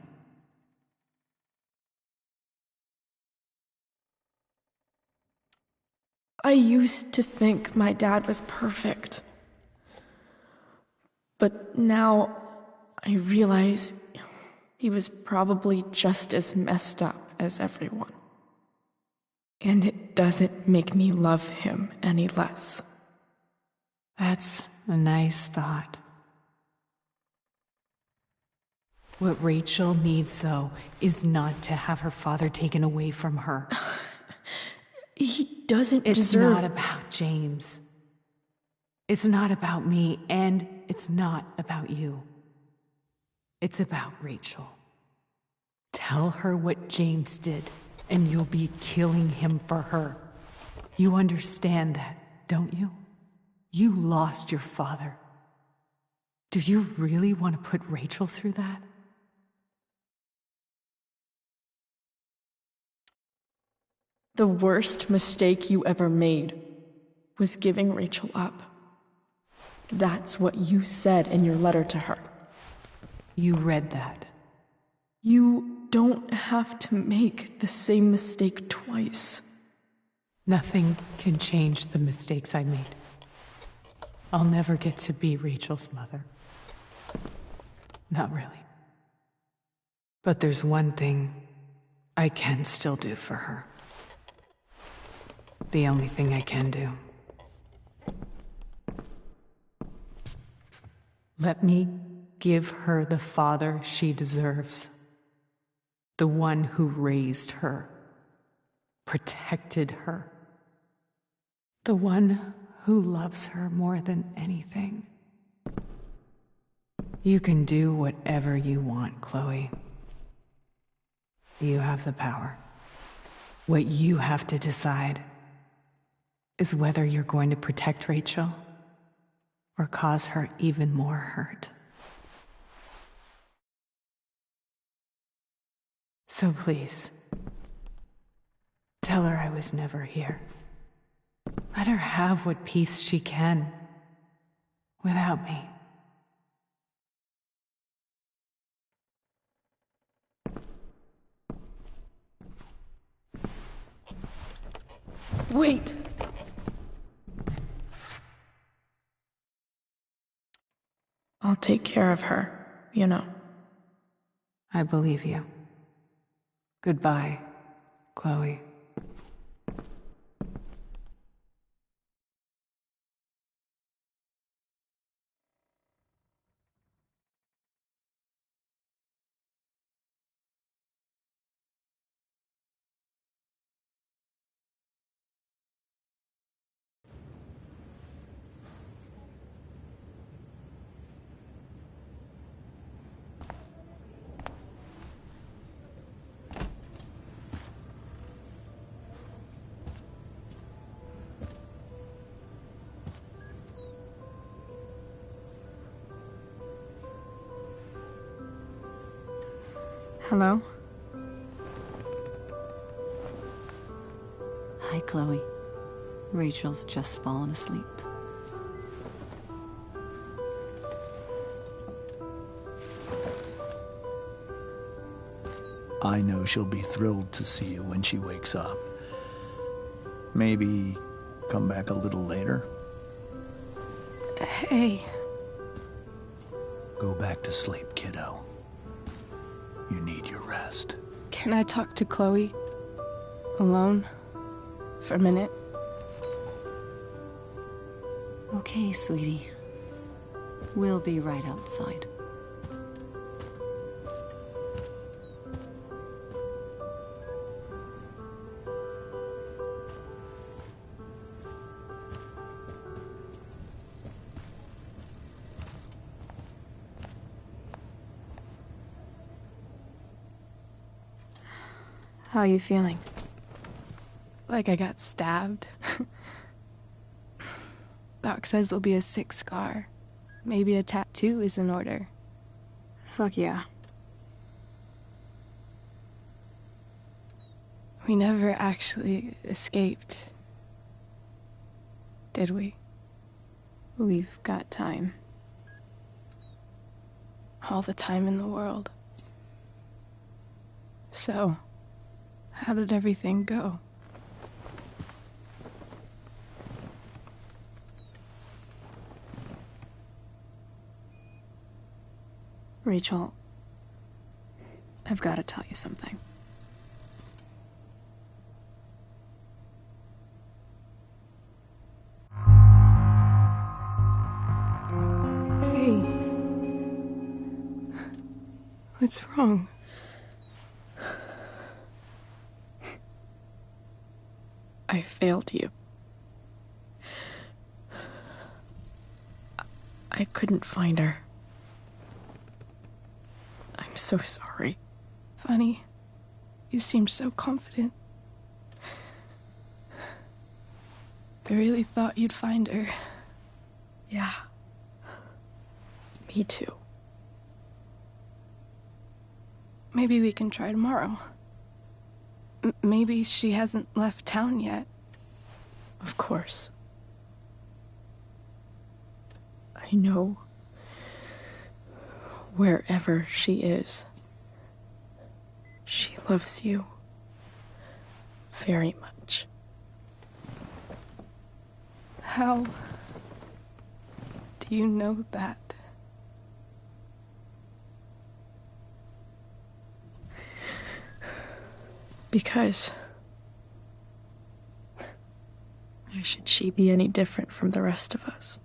I used to think my dad was perfect. But now I realize he was probably just as messed up as everyone. And it doesn't make me love him any less. That's a nice thought. What Rachel needs, though, is not to have her father taken away from her. He doesn't deserve... It's not about James. It's not about me, and it's not about you. It's about Rachel. Tell her what James did, and you'll be killing him for her. You understand that, don't you? You lost your father. Do you really want to put Rachel through that? The worst mistake you ever made was giving Rachel up. That's what you said in your letter to her. You read that. You don't have to make the same mistake twice. Nothing can change the mistakes I made. I'll never get to be Rachel's mother. Not really. But there's one thing I can still do for her. The only thing I can do. Let me give her the father she deserves. The one who raised her, protected her. The one who loves her more than anything. You can do whatever you want, Chloe. You have the power. What you have to decide is whether you're going to protect Rachel or cause her even more hurt. So please, tell her I was never here. Let her have what peace she can without me. Wait! I'll take care of her, you know. I believe you. Goodbye, Chloe. Hello? Hi, Chloe. Rachel's just fallen asleep. I know she'll be thrilled to see you when she wakes up. Maybe come back a little later? Hey. Go back to sleep, kiddo. You need your rest. Can I talk to Chloe? Alone? For a minute? Okay, sweetie. We'll be right outside. How are you feeling? Like I got stabbed. Doc says there'll be a sick scar. Maybe a tattoo is in order. Fuck yeah. We never actually escaped, did we? We've got time. All the time in the world. So, how did everything go? Rachel, I've got to tell you something. Hey. What's wrong? I failed you. I couldn't find her. I'm so sorry. Funny. You seemed so confident. I really thought you'd find her. Yeah. Me too. Maybe we can try tomorrow. Maybe she hasn't left town yet. Of course. I know. Wherever she is, she loves you very much. How do you know that? Because why should she be any different from the rest of us?